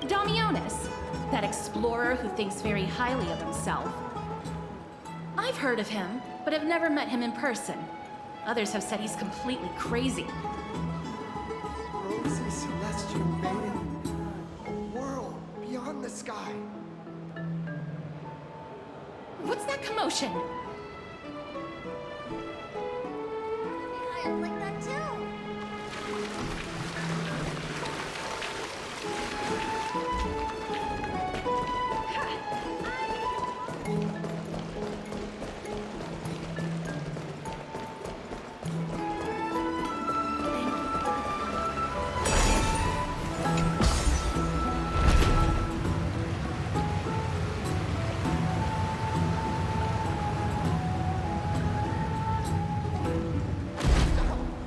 Damionis, that explorer who thinks very highly of himself. I've heard of him, but have never met him in person. Others have said he's completely crazy.
Rosy celestial maiden, a world beyond the sky.
What's that commotion?
I like that too.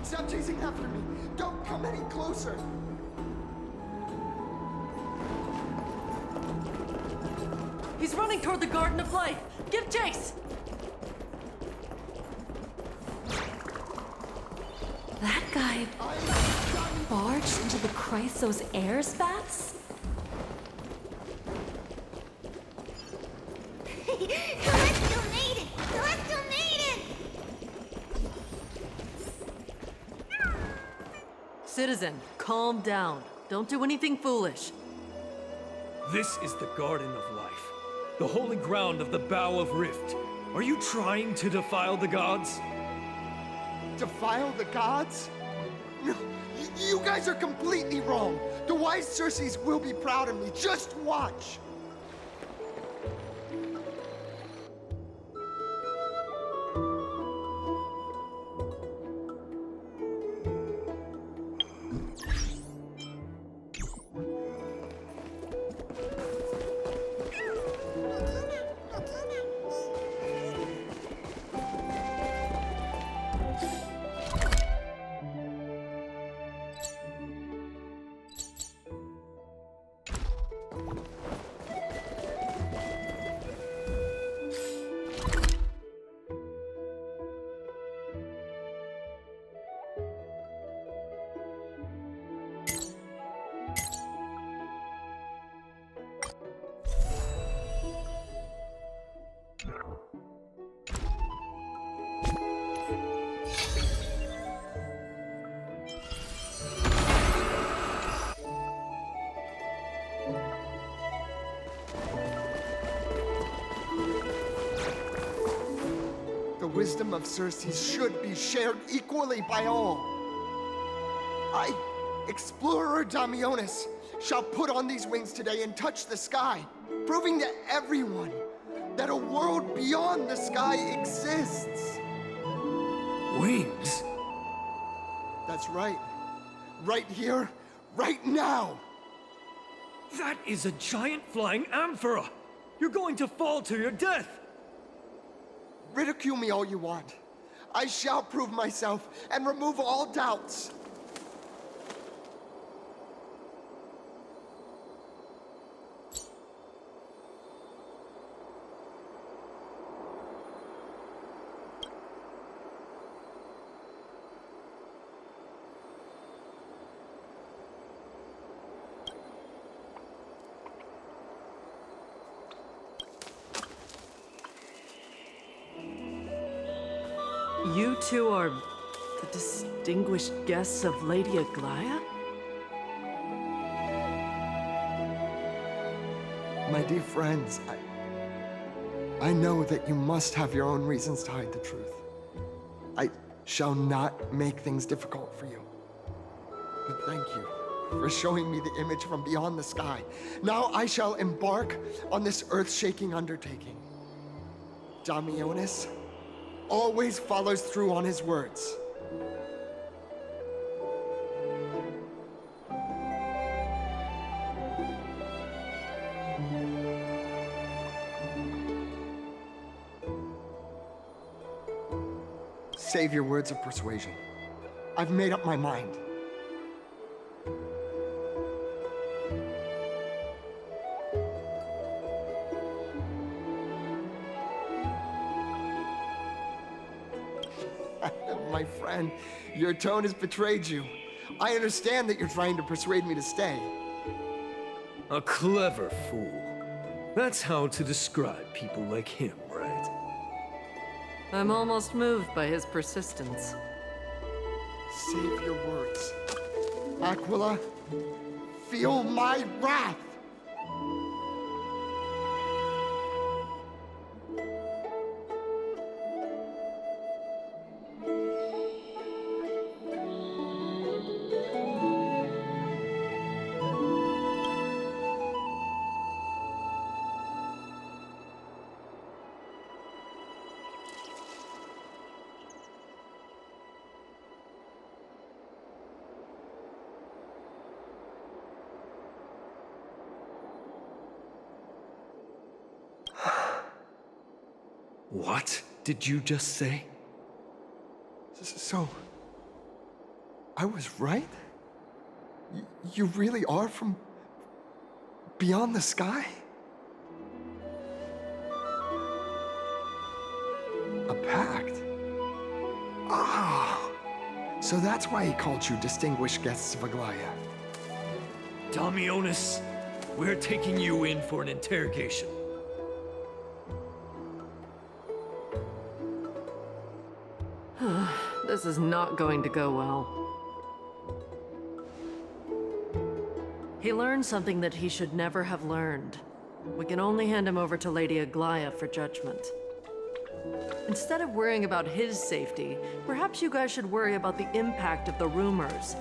Stop chasing after me! Don't come any closer!
He's running toward the Garden of Life. Give chase!
That guy barged into the Chrysos air spats?
Celestial maiden! Celestial maiden!
Citizen, calm down. Don't do anything foolish.
This is the Garden of Life, the holy ground of the Bow of Rift. Are you trying to defile the gods?
Defile the gods? No, you guys are completely wrong. The wise Circes will be proud of me. Just watch. The wisdom of Circes should be shared equally by all. I, Explorer Damionis, shall put on these wings today and touch the sky, proving to everyone that a world beyond the sky exists.
Wings?
That's right. Right here, right now.
That is a giant flying amphora! You're going to fall to your death!
Ridicule me all you want. I shall prove myself and remove all doubts.
You two are the distinguished guests of Lady Aglaya?
My dear friends, I know that you must have your own reasons to hide the truth. I shall not make things difficult for you. But thank you for showing me the image from beyond the sky. Now I shall embark on this earth-shaking undertaking. Damionis always follows through on his words. Save your words of persuasion. I've made up my mind. My friend, your tone has betrayed you. I understand that you're trying to persuade me to stay.
A clever fool. That's how to describe people like him, right?
I'm almost moved by his persistence.
Save your words. Aquila, feel my wrath!
What did you just say?
So, I was right? You really are from beyond the sky? A pact? Ah! So that's why he called you distinguished guests of Aglaya.
Damionis, we're taking you in for an interrogation.
This is not going to go well. He learned something that he should never have learned. We can only hand him over to Lady Aglaya for judgment. Instead of worrying about his safety, perhaps you guys should worry about the impact of the rumors.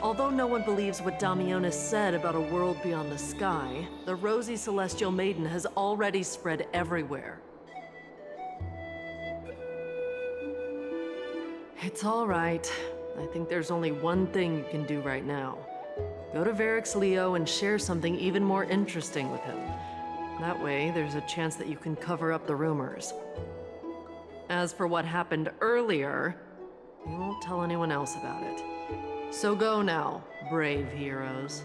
Although no one believes what Damionis said about a world beyond the sky, the rosy celestial maiden has already spread everywhere. It's all right. I think there's only one thing you can do right now. Go to Varix Leo and share something even more interesting with him. That way, there's a chance that you can cover up the rumors. As for what happened earlier, you won't tell anyone else about it. So go now, brave heroes.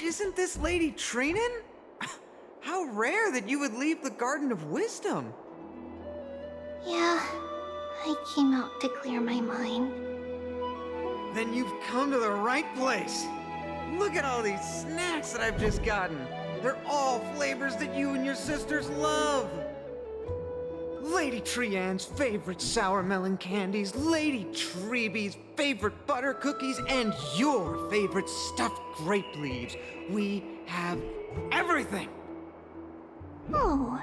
Isn't this Lady Treenan? How rare that you would leave the Garden of Wisdom.
Yeah, I came out to clear my mind.
Then you've come to the right place. Look at all these snacks that I've just gotten. They're all flavors that you and your sisters love. Lady Treeann's favorite sour melon candies, Lady Treebee's favorite butter cookies, and your favorite stuffed grape leaves. We have everything.
Oh,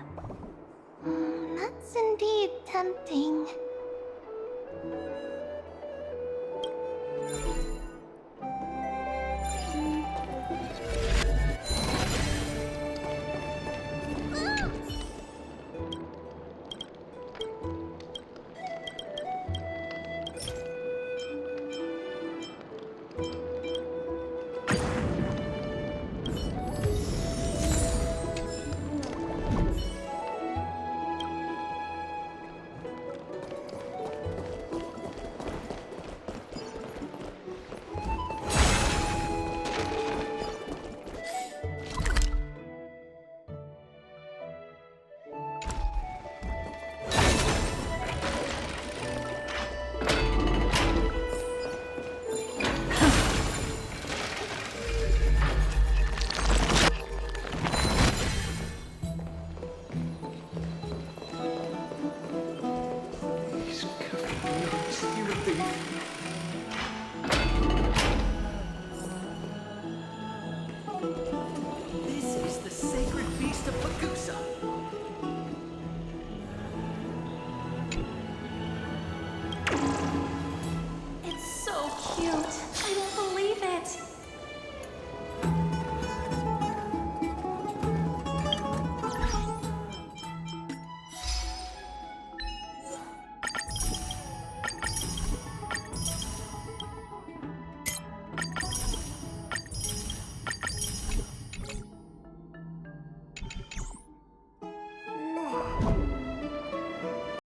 that's indeed tempting.
This is the sacred beast of Pagusa.
It's so cute.